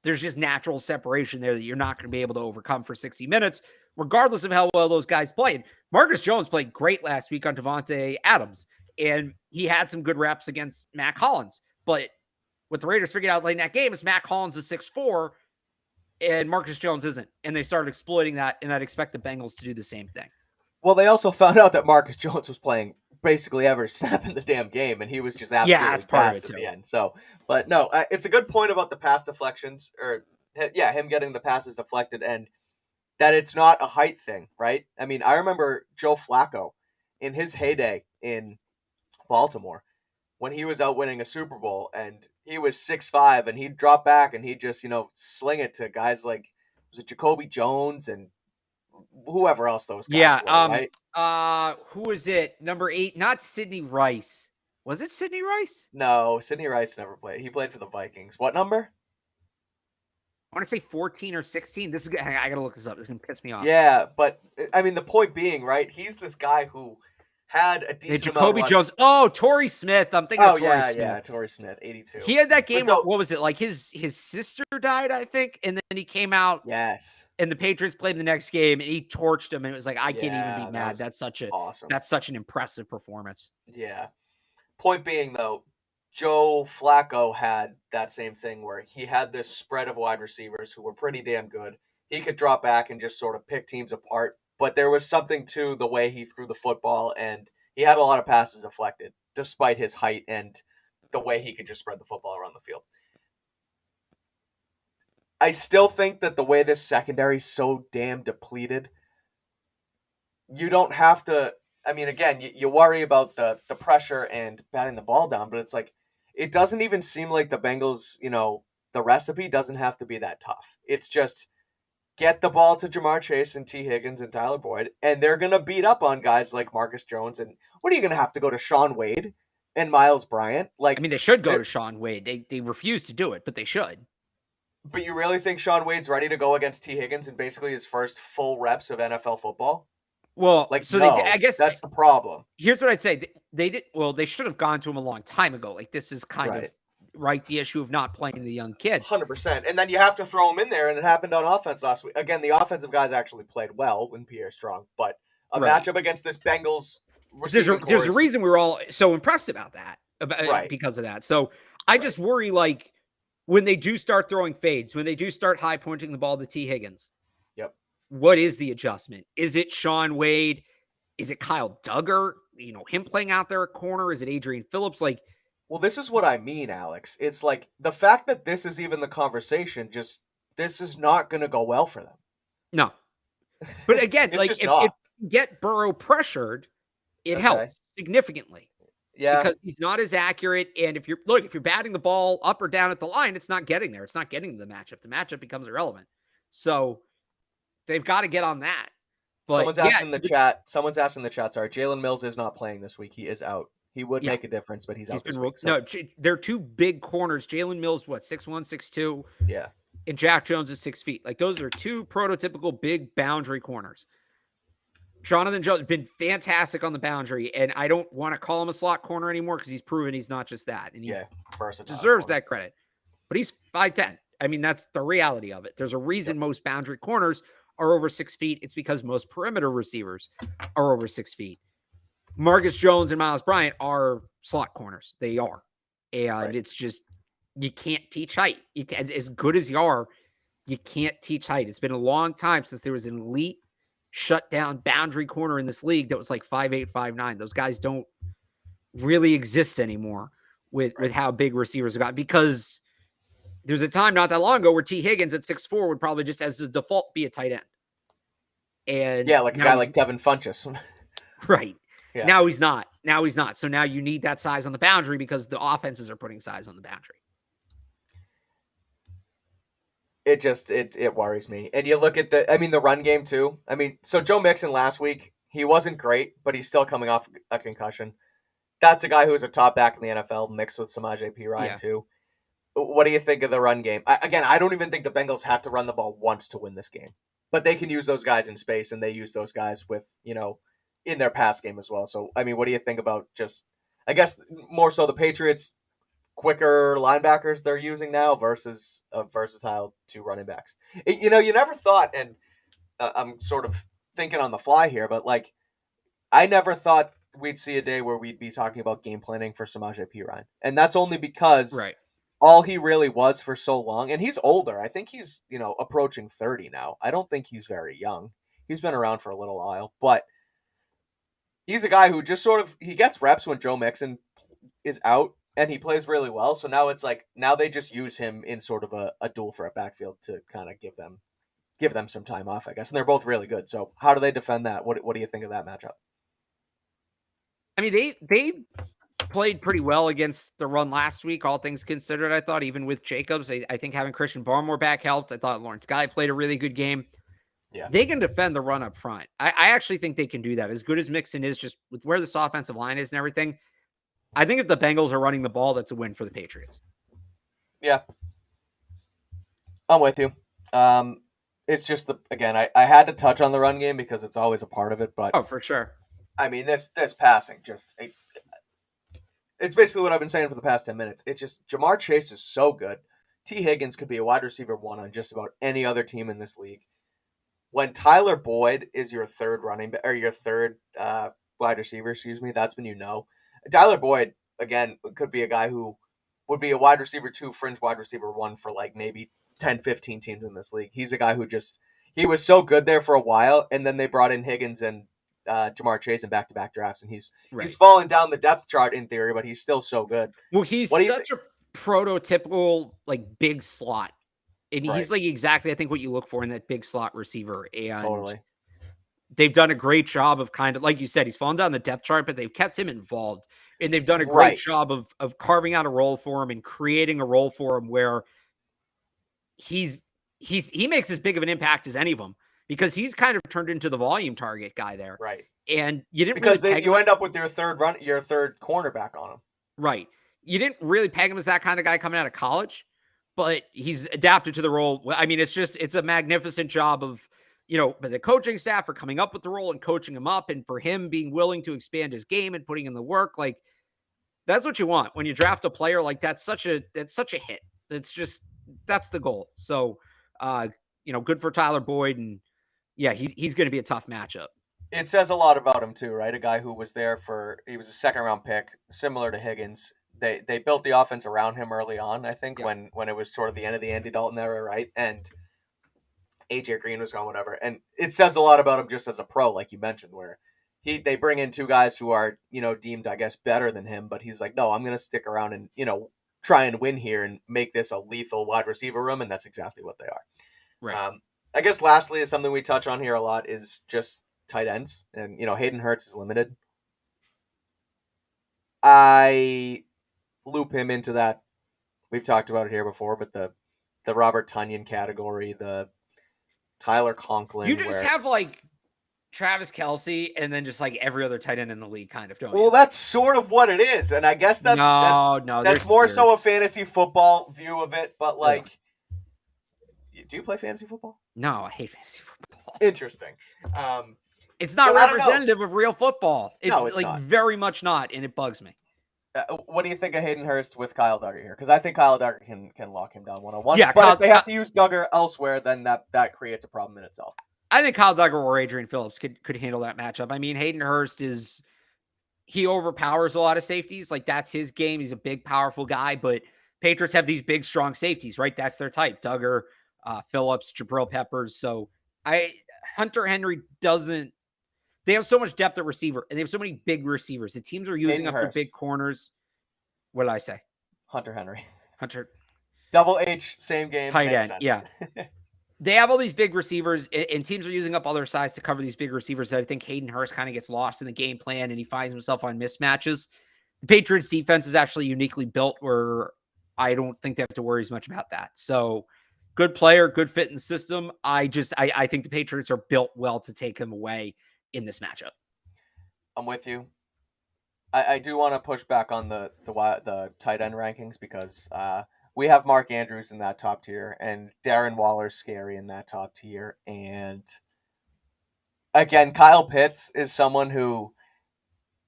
There's just natural separation there that you're not going to be able to overcome for 60 minutes, regardless of how well those guys play. And Marcus Jones played great last week on Devontae Adams, and he had some good reps against Mac Hollins. But what the Raiders figured out late in that game is Mac Hollins is 6'4", and Marcus Jones isn't. And they started exploiting that, and I'd expect the Bengals to do the same thing. Well, they also found out that Marcus Jones was playing basically every snap in the damn game, and he was just absolutely gassed at the end. So, but no, it's a good point about the pass deflections, or him getting the passes deflected, and that it's not a height thing, right? I mean, I remember Joe Flacco in his heyday in Baltimore when he was out winning a Super Bowl, and he was 6'5", and he'd drop back and he'd just sling it to guys like, was it Jacoby Jones and whoever else those guys were, right? Who is it? Number 8, not Sidney Rice. Was it Sidney Rice? No, Sidney Rice never played. He played for the Vikings. What number? I want to say 14 or 16. This is I gotta look this up. It's gonna piss me off. Yeah, but I mean the point being, right? He's this guy who had a decent Jacoby Jones. Oh, Torrey Smith. I'm thinking of Torrey Smith. Yeah, Torrey Smith, 82. He had that game. What was it like? His sister died, I think, and then he came out. Yes. And the Patriots played the next game, and he torched him, and it was like, I can't even be mad. That's awesome. That's such an impressive performance. Yeah. Point being, though, Joe Flacco had that same thing where he had this spread of wide receivers who were pretty damn good. He could drop back and just sort of pick teams apart, but there was something to the way he threw the football, and he had a lot of passes deflected, despite his height and the way he could just spread the football around the field. I still think that the way this secondary is so damn depleted, you don't have to. I mean, again, you worry about the pressure and batting the ball down, but it's like, it doesn't even seem like the Bengals, the recipe doesn't have to be that tough. It's just get the ball to Jamar Chase and T. Higgins and Tyler Boyd, and they're going to beat up on guys like Marcus Jones. And what are you going to have to go to Shaun Wade and Miles Bryant? Like, I mean, they should go to Shaun Wade. They refuse to do it, but they should. But you really think Shaun Wade's ready to go against T. Higgins in basically his first full reps of NFL football? Well, so no, I guess that's the problem. Here's what I'd say. They did. Well, they should have gone to him a long time ago. Like, this is kind of the issue of not playing the young kids. 100%. And then you have to throw him in there, and it happened on offense last week. Again, the offensive guys actually played well when Pierre Strong, but a matchup against this Bengals receiving corps. There's a reason we're all so impressed about that, because of that. So I just worry, like, when they do start throwing fades, when they do start high pointing the ball to T. Higgins. Yep. What is the adjustment? Is it Shaun Wade? Is it Kyle Duggar? Him playing out there at corner? Is it Adrian Phillips? Like, well, this is what I mean, Alex. It's like the fact that this is even the conversation, this is not going to go well for them. No. But again, like, if you get Burrow pressured, it helps significantly. Yeah. Because he's not as accurate. And if you're batting the ball up or down at the line, it's not getting there. It's not getting to the matchup. The matchup becomes irrelevant. So they've got to get on that. But someone's asking in the chat. Sorry, Jalen Mills is not playing this week. He is out. He would make a difference, but he's out this week. So. No, they're two big corners. Jalen Mills, 6'1", 6'2". Yeah. And Jack Jones is 6 feet. Like, those are two prototypical big boundary corners. Jonathan Jones has been fantastic on the boundary, and I don't want to call him a slot corner anymore because he's proven he's not just that. And he deserves that credit. But he's 5'10". I mean, that's the reality of it. There's a reason most boundary corners are over 6 feet. It's because most perimeter receivers are over 6 feet. Marcus Jones and Miles Bryant are slot corners. They are. And it's just, you can't teach height. As good as you are, you can't teach height. It's been a long time since there was an elite shut down boundary corner in this league that was like 5'8", 5'9". Those guys don't really exist anymore with how big receivers have got, because there's a time not that long ago where T. Higgins at 6'4" would probably just as a default be a tight end. And like a guy like Devin Funchess. Right. Yeah. Now he's not. Now he's not. So now you need that size on the boundary because the offenses are putting size on the boundary. It worries me. And you look at the run game too. So Joe Mixon last week, he wasn't great, but he's still coming off a concussion. That's a guy who's a top back in the NFL, mixed with Samaje Perine too. What do you think of the run game? I don't even think the Bengals had to run the ball once to win this game, but they can use those guys in space, and they use those guys with in their pass game as well. So what do you think about just I guess more so the Patriots quicker linebackers they're using now versus a versatile two running backs? You never thought, and I'm sort of thinking on the fly here, but I never thought we'd see a day where we'd be talking about game planning for Samaje Perine, and that's only because all he really was for so long, and he's older. I think he's approaching 30 now. I don't think he's very young. He's been around for a little while, but he's a guy who just sort of he gets reps when Joe Mixon is out, and he plays really well. So now it's now they just use him in sort of a dual threat backfield to kind of give them some time off, I guess. And they're both really good. So how do they defend that? What do you think of that matchup? They played pretty well against the run last week, all things considered. I thought, even with Jacobs, I think having Christian Barmore back helped. I thought Lawrence Guy played a really good game. Yeah, they can defend the run up front. I actually think they can do that. As good as Mixon is, just with where this offensive line is and everything, I think if the Bengals are running the ball, that's a win for the Patriots. Yeah, I'm with you. It's just I had to touch on the run game because it's always a part of it. But for sure. This passing it's basically what I've been saying for the past 10 minutes. It's just Jamar Chase is so good. T. Higgins could be a wide receiver 1 on just about any other team in this league. When Tyler Boyd is your third wide receiver, that's when Tyler Boyd, again, could be a guy who would be a wide receiver 2, fringe wide receiver 1 for maybe 10, 15 teams in this league. He's a guy who he was so good there for a while, and then they brought in Higgins and Jamar Chase in back-to-back drafts, and he's fallen down the depth chart in theory, but he's still so good. Well, he's such a prototypical big slot, and he's exactly I think what you look for in that big slot receiver. And totally, they've done a great job of kind of like you said, he's fallen down the depth chart, but they've kept him involved, and they've done a great job of carving out a role for him and creating a role for him where he makes as big of an impact as any of them. Because he's kind of turned into the volume target guy there. Right. And you didn't you end up with your third cornerback on him. Right. You didn't really peg him as that kind of guy coming out of college, but he's adapted to the role. It's a magnificent job of, the coaching staff for coming up with the role and coaching him up, and for him being willing to expand his game and putting in the work. That's what you want when you draft a player. That's such a hit. That's the goal. So, good for Tyler Boyd, and yeah, he's going to be a tough matchup. It says a lot about him too, right? A guy who was there he was a second-round pick, similar to Higgins. They built the offense around him early on, I think, when it was sort of the end of the Andy Dalton era, right? And AJ Green was gone, whatever. And it says a lot about him just as a pro, like you mentioned, where they bring in two guys who are, deemed, I guess, better than him, but he's like, no, I'm going to stick around and, try and win here and make this a lethal wide receiver room, and that's exactly what they are. Right. I guess lastly is something we touch on here a lot is just tight ends. And, Hayden Hurst is limited. I loop him into that. We've talked about it here before, but the Robert Tonyan category, the Tyler Conklin. You just have Travis Kelce and then just every other tight end in the league kind of, don't you? Well, that's sort of what it is. And I guess that's more so a fantasy football view of it. But do you play fantasy football? No, I hate fantasy football. Interesting. It's not representative of real football. It's not. Very much not, and it bugs me. What do you think of Hayden Hurst with Kyle Duggar here? Because I think Kyle Duggar can lock him down 1-on-1. Yeah, but if they have to use Duggar elsewhere, then that creates a problem in itself. I think Kyle Duggar or Adrian Phillips could handle that matchup. Hayden Hurst he overpowers a lot of safeties. That's his game. He's a big, powerful guy, but Patriots have these big, strong safeties, right? That's their type. Duggar, Phillips, Jabril Peppers. So Hunter Henry doesn't. They have so much depth at receiver, and they have so many big receivers. The teams are using up their big corners. What did I say? Hunter Henry. Hunter. Double H, same game. Tight end, yeah. they have all these big receivers, and teams are using up all their size to cover these big receivers. I think Hayden Hurst kind of gets lost in the game plan, and he finds himself on mismatches. The Patriots defense is actually uniquely built where I don't think they have to worry as much about that. So good player, good fit in the system. I think the Patriots are built well to take him away in this matchup. I'm with you. I do want to push back on the tight end rankings because we have Mark Andrews in that top tier, and Darren Waller's scary in that top tier. And again, Kyle Pitts is someone who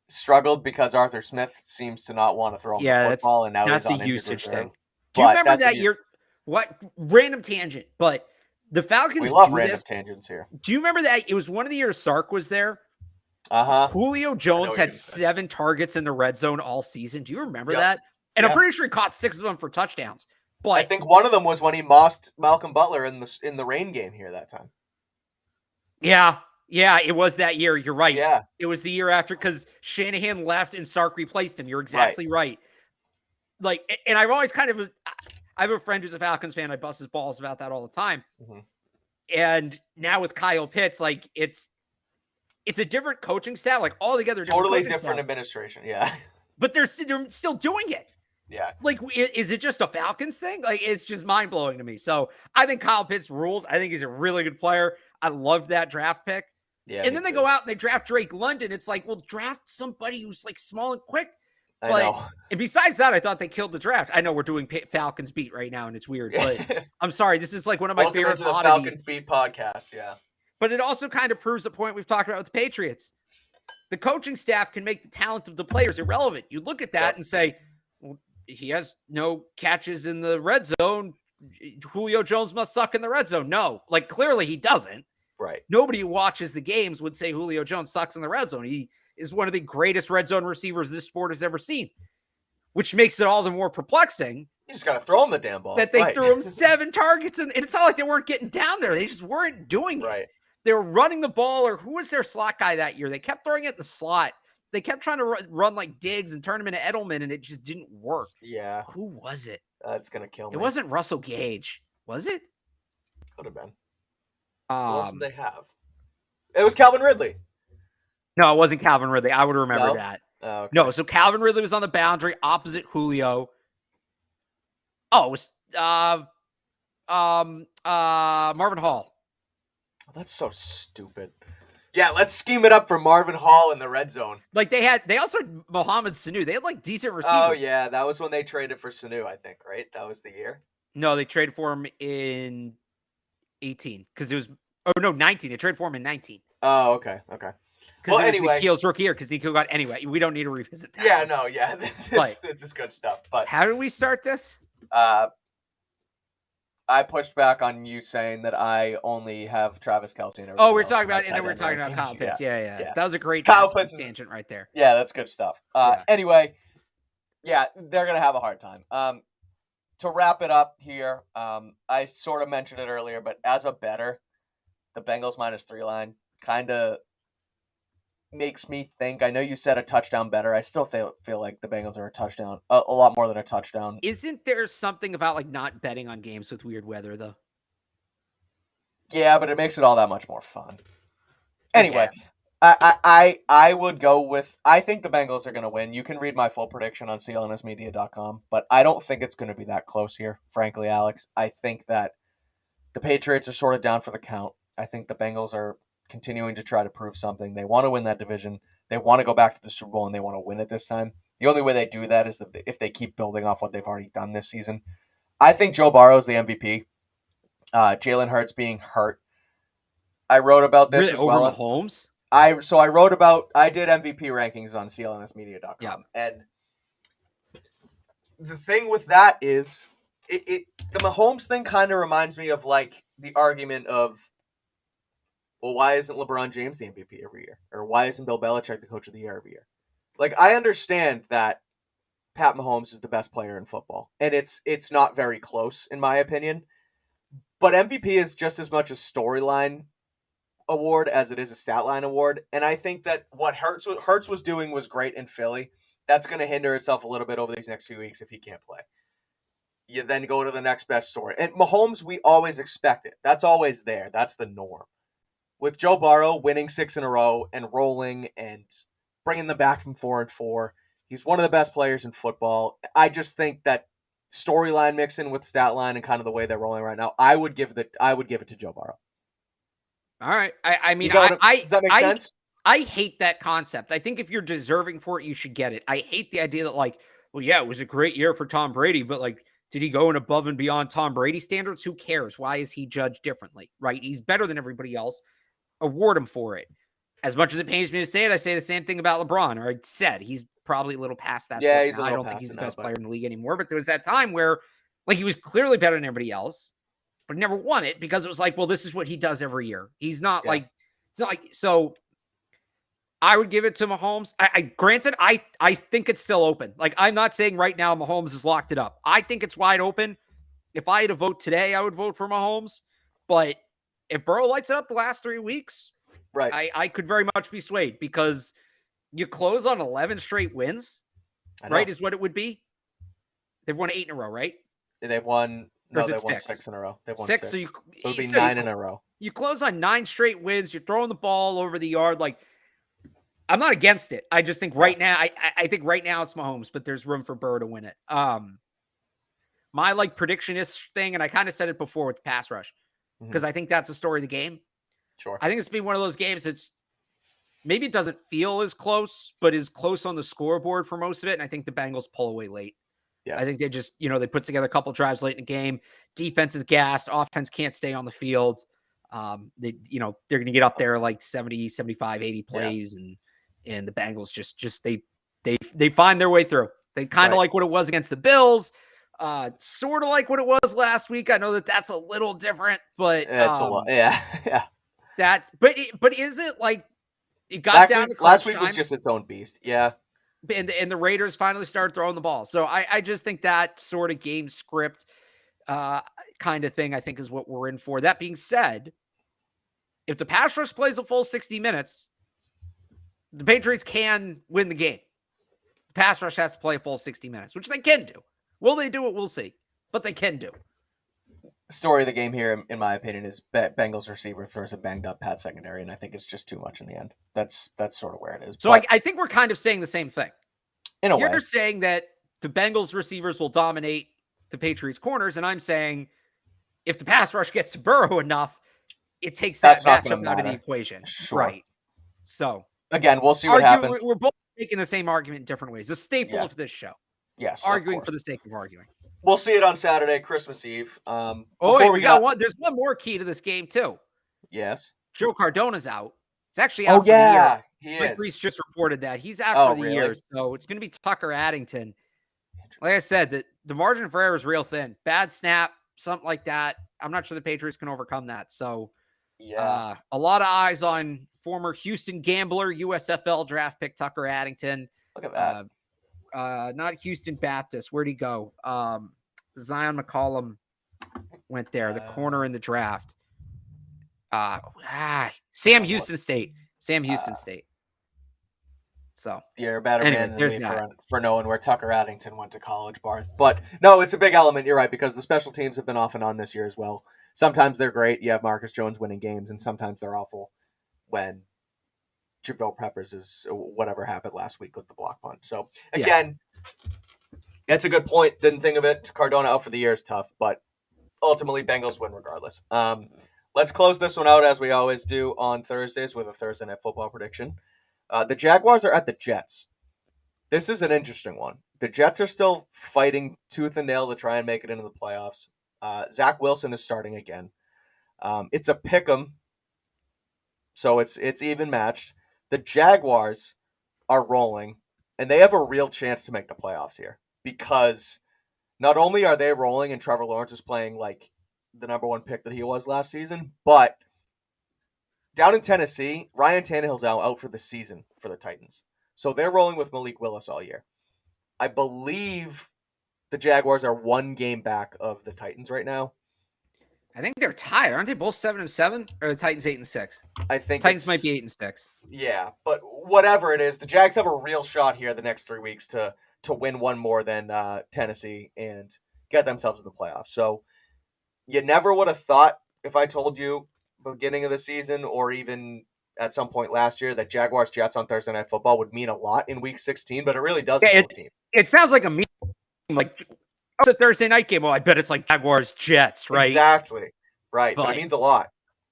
struggled because Arthur Smith seems to not want to throw him the football, and now he's that's a on injured usage reserve. thing. Do you remember that year? What random tangent? But the Falcons. We love random tangents here. Do you remember that it was one of the years Sark was there? Julio Jones had 7 targets in the red zone all season. Do you remember that? And I'm pretty sure he caught 6 of them for touchdowns. But I think one of them was when he mossed Malcolm Butler in the rain game here that time. Yeah, it was that year. You're right. Yeah. It was the year after because Shanahan left and Sark replaced him. You're exactly right. Like, and I've always I have a friend who's a Falcons fan. I bust his balls about that all the time. Mm-hmm. And now with Kyle Pitts, like it's a different coaching staff, like altogether totally different administration. Yeah. But they're still doing it. Yeah. Like, is it just a Falcons thing? Like, it's just mind blowing to me. So I think Kyle Pitts rules. I think he's a really good player. I love that draft pick. Yeah. And then they go out and they draft Drake London. It's like, well, draft somebody who's like small and quick. I know. And besides that, I thought they killed the draft. I know we're doing Falcons beat right now, and it's weird, but I'm sorry. This is like one of my favorite to the Falcons beat podcast. Yeah. But it also kind of proves the point we've talked about with the Patriots. The coaching staff can make the talent of the players irrelevant. You look at that and say, well, he has no catches in the red zone. Julio Jones must suck in the red zone. No, like clearly he doesn't. Right. Nobody who watches the games would say Julio Jones sucks in the red zone. He is one of the greatest red zone receivers this sport has ever seen, which makes it all the more perplexing. You just got to throw him the damn ball. That they threw him 7 targets, and it's not like they weren't getting down there. They just weren't doing it. Right. They were running the ball, or who was their slot guy that year? They kept throwing it in the slot. They kept trying to run like Diggs and turn him into Edelman, and it just didn't work. Yeah. Who was it? That's going to kill me. It wasn't Russell Gage. Was it? Could have been. Who else did they have? It was Calvin Ridley. No, it wasn't Calvin Ridley. I would remember that. Oh, okay. No, so Calvin Ridley was on the boundary opposite Julio. Oh, it was Marvin Hall. Oh, that's so stupid. Yeah, let's scheme it up for Marvin Hall in the red zone. Like they also had Mohamed Sanu. They had like decent receivers. Oh yeah, that was when they traded for Sanu, I think, right? That was the year. No, they traded for him in 18 because it was 19. They traded for him in 19. Oh, okay. Well, anyway, Nikhil's rookie year because Nikhil got anyway. We don't need to revisit that. Yeah, no, yeah, this is good stuff. But how did we start this? I pushed back on you saying that I only have Travis Kelce. And we're talking about, and then we're talking about Kyle Pitts. Yeah. That was a great Kyle Pitts tangent right there. Yeah, that's good stuff. Anyway, yeah, they're gonna have a hard time. To wrap it up here, I sort of mentioned it earlier, but as a bettor, the Bengals -3 line kind of makes me think. I know you said a touchdown better. I still feel like the Bengals are a touchdown, a lot more than a touchdown. Isn't there something about like not betting on games with weird weather though? Yeah, but it makes it all that much more fun. Anyway, I would go with. I think the Bengals are going to win. You can read my full prediction on CLNSmedia.com, but I don't think it's going to be that close here. Frankly, Alex, I think that the Patriots are sort of down for the count. I think the Bengals are continuing to try to prove something. They want to win that division. They want to go back to the Super Bowl, and they want to win it this time. The only way they do that is if they keep building off what they've already done this season. I think Joe Burrow is the MVP. Jalen Hurts being hurt. I wrote about this as well. Over Mahomes? I did MVP rankings on CLNSmedia.com. Yeah. And the thing with that is the Mahomes thing kind of reminds me of like the argument of, well, why isn't LeBron James the MVP every year? Or why isn't Bill Belichick the coach of the year every year? Like, I understand that Pat Mahomes is the best player in football. And it's not very close, in my opinion. But MVP is just as much a storyline award as it is a stat line award. And I think that what Hurts was doing was great in Philly. That's going to hinder itself a little bit over these next few weeks if he can't play. You then go to the next best story. And Mahomes, we always expect it. That's always there. That's the norm. With Joe Burrow winning 6 in a row and rolling and bringing them back from 4-4, he's one of the best players in football. I just think that storyline mixing with stat line and kind of the way they're rolling right now, I would give it to Joe Burrow. All right. I mean, Does that make sense? I hate that concept. I think if you're deserving for it, you should get it. I hate the idea that, like, well, yeah, it was a great year for Tom Brady, but, like, did he go in above and beyond Tom Brady standards? Who cares? Why is he judged differently? Right? He's better than everybody else. Award him for it. As much as it pains me to say it, I say the same thing about LeBron, or I said he's probably a little past that. Yeah, he's now. a I little don't think past he's it the now, best but player in the league anymore, but there was that time where, like, he was clearly better than everybody else, but he never won it because it was like, well, this is what he does every year. He's not yeah. like, it's not like, so I would give it to Mahomes. Granted, I think it's still open. Like, I'm not saying right now Mahomes has locked it up. I think it's wide open. If I had to vote today, I would vote for Mahomes. But if Burrow lights it up the last 3 weeks, right, I could very much be swayed because you close on 11 straight wins, right, is what it would be. They've won 8 in a row, right? They've won, Or no, is it they've won 6? 6 in a row. They've won 6, 6. so it would be 9 in a row. You close on 9 straight wins. You're throwing the ball over the yard. Like, I'm not against it. I just think right now, I think right now it's Mahomes, but there's room for Burrow to win it. My, like, prediction-ish thing, and I kind of said it before with the pass rush, because I think that's the story of the game. Sure. I think it's been one of those games that's maybe it doesn't feel as close, but is close on the scoreboard for most of it. And I think the Bengals pull away late. Yeah. I think they just, they put together a couple drives late in the game. Defense is gassed. Offense can't stay on the field. They're going to get up there like 70, 75, 80 plays. And the Bengals just they find their way through. They kind of like what it was against the Bills. Sort of like what it was last week. I know that that's a little different, but it's a lot. Yeah. Yeah. But is it like it got down to last week was just its own beast. Yeah. And the Raiders finally started throwing the ball. So I just think that sort of game script kind of thing, I think, is what we're in for. That being said, if the pass rush plays a full 60 minutes, the Patriots can win the game. The pass rush has to play a full 60 minutes, which they can do. Will they do it? We'll see. But they can do. Story of the game here, in my opinion, is Bengals receiver throws a banged up Pat secondary, and I think it's just too much in the end. That's sort of where it is. So I think we're kind of saying the same thing. In a way. You're saying that the Bengals receivers will dominate the Patriots corners, and I'm saying if the pass rush gets to Burrow enough, it takes that matchup out of the equation. Sure. Right. So again, we'll see what happens. We're both making the same argument in different ways. The staple of this show. Yes. Arguing for the sake of arguing. We'll see it on Saturday, Christmas Eve. We got one. There's one more key to this game too. Yes. Joe Cardona's out. It's actually out for the year. He is. Reese just reported that he's out for the year. So it's going to be Tucker Addington. Like I said, the margin for error is real thin. Bad snap, something like that. I'm not sure the Patriots can overcome that. So a lot of eyes on former Houston gambler, USFL draft pick Tucker Addington. Look at that. Not Houston Baptist. Where'd he go? Zion McCollum went there, the corner in the draft. Sam Houston State. So you're a better man than me for knowing where Tucker Addington went to college, Barth. But no, it's a big element. You're right, because the special teams have been off and on this year as well. Sometimes they're great. You have Marcus Jones winning games, and sometimes they're awful when Jabril Peppers is whatever happened last week with the block punt. So again, that's a good point. Didn't think of it. Cardona out for the year is tough, but ultimately Bengals win regardless. Let's close this one out as we always do on Thursdays with a Thursday Night Football prediction. The Jaguars are at the Jets. This is an interesting one. The Jets are still fighting tooth and nail to try and make it into the playoffs. Zach Wilson is starting again. It's a pick'em, so it's even matched. The Jaguars are rolling, and they have a real chance to make the playoffs here because not only are they rolling and Trevor Lawrence is playing like the number one pick that he was last season, but down in Tennessee, Ryan Tannehill's out for the season for the Titans. So they're rolling with Malik Willis all year. I believe the Jaguars are 1 game back of the Titans right now. I think they're tied. Aren't they both 7-7? Or the Titans 8-6? I think Titans might be 8-6. Yeah, but whatever it is, the Jags have a real shot here the next 3 weeks to win one more than Tennessee and get themselves in the playoffs. So you never would have thought, if I told you beginning of the season or even at some point last year, that Jaguars Jets on Thursday Night Football would mean a lot in Week 16, but it really does Yeah, to both teams. it sounds like a meme. Like, it's a Thursday night game. Well, I bet it's like Jaguars Jets, right? Exactly. Right. But it But means a lot.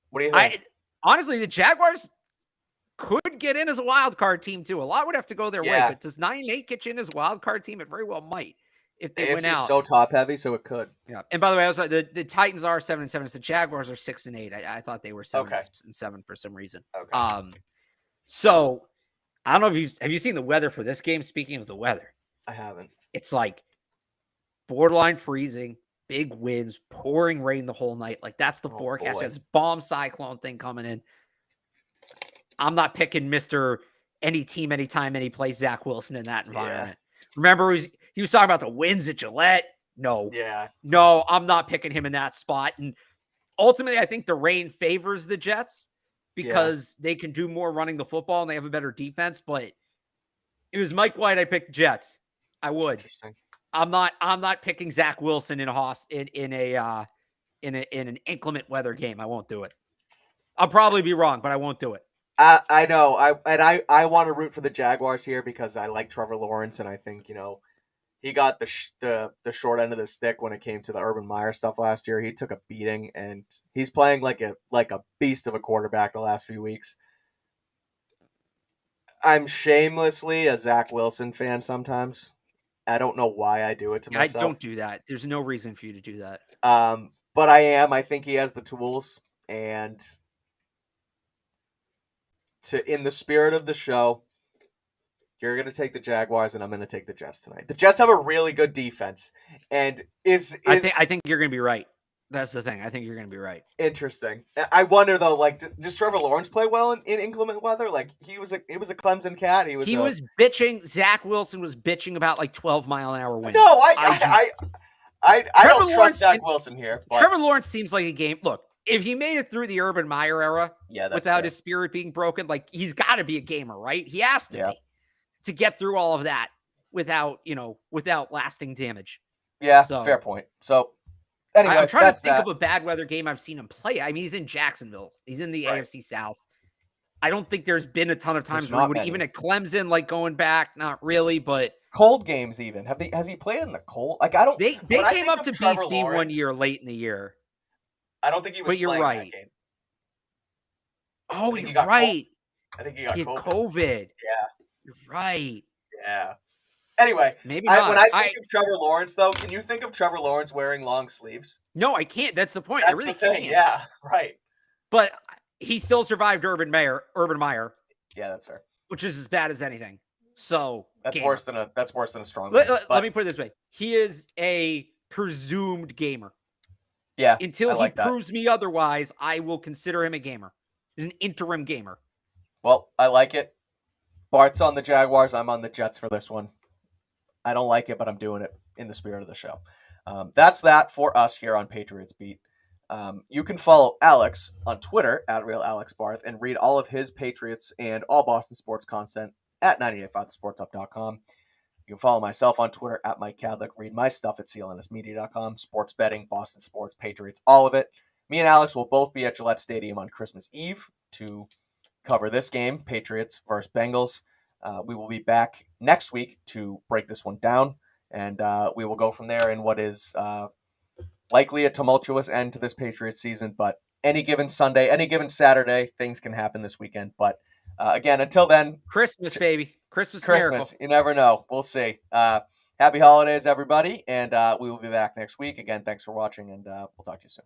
What do you think? Honestly, the Jaguars could get in as a wild card team too. A lot would have to go their way, but does 9-8 get you in as a wild card team? It very well might if they win AFC out. is so top heavy, so it could. Yeah. And by the way, I was the Titans are 7-7. The Jaguars are 6-8. I thought they were 7-7 for some reason. Okay. So I don't know if have you seen the weather for this game? Speaking of the weather, I haven't. It's like borderline freezing, big winds, pouring rain the whole night. Like that's the forecast. It's bomb cyclone thing coming in. I'm not picking Mr. Any team, anytime, any place, Zach Wilson in that environment. Yeah. Remember, he was talking about the winds at Gillette. No. Yeah. No, I'm not picking him in that spot. And ultimately, I think the rain favors the Jets because they can do more running the football and they have a better defense. But it was Mike White. I picked Jets. I would. Interesting. I'm not picking Zach Wilson in an inclement weather game. I won't do it. I'll probably be wrong, but I won't do it. I know. I want to root for the Jaguars here because I like Trevor Lawrence, and I think he got the short end of the stick when it came to the Urban Meyer stuff last year. He took a beating, and he's playing like a beast of a quarterback the last few weeks. I'm shamelessly a Zach Wilson fan sometimes. I don't know why I do it to myself. I don't do that. There's no reason for you to do that. But I am. I think he has the tools, and in the spirit of the show, you're going to take the Jaguars, and I'm going to take the Jets tonight. The Jets have a really good defense, and I think you're going to be right. That's the thing. I think you're going to be right. Interesting. I wonder though, like, does Trevor Lawrence play well in inclement weather? Like, he was a Clemson cat. He was bitching. Zach Wilson was bitching about like 12-mile-an-hour winds. No, I don't trust Zach Wilson here. But Trevor Lawrence seems like a game. Look, if he made it through the Urban Meyer era, without his spirit being broken, like he's got to be a gamer, right? He has to be to get through all of that without lasting damage. Yeah, fair point. So. Anyway, I'm trying to think of a bad weather game I've seen him play. I mean, he's in Jacksonville. He's in the AFC South. I don't think there's been a ton of times where he would even at Clemson, like going back. Not really, but cold games even. Has he played in the cold? Like I don't. They came up to BC one year late in the year. I don't think he was. But you're playing right. That game. Oh, you're right. I think he got COVID. Yeah, you're right. Yeah. Anyway, maybe not. When I think of Trevor Lawrence, though, can you think of Trevor Lawrence wearing long sleeves? No, I can't. That's the point. That's I really the thing. can't. Yeah, right. But he still survived Urban Meyer. Yeah, that's fair. Which is as bad as anything. So that's worse than a strong. Let me put it this way: he is a presumed gamer. Yeah. Until he proves me otherwise, I will consider him a gamer, an interim gamer. Well, I like it. Bart's on the Jaguars. I'm on the Jets for this one. I don't like it, but I'm doing it in the spirit of the show. That's that for us here on Patriots Beat. You can follow Alex on Twitter at RealAlexBarth and read all of his Patriots and all Boston sports content at 985thesportsup.com. You can follow myself on Twitter at Mike Kadlick. Read my stuff at CLNSmedia.com. Sports betting, Boston sports, Patriots, all of it. Me and Alex will both be at Gillette Stadium on Christmas Eve to cover this game, Patriots versus Bengals. We will be back next week to break this one down, and we will go from there in what is likely a tumultuous end to this Patriots season. But any given Sunday, any given Saturday, things can happen this weekend. But again, until then, Christmas, baby. Christmas. Miracle. You never know. We'll see. Happy holidays, everybody, and we will be back next week. Again, thanks for watching, and we'll talk to you soon.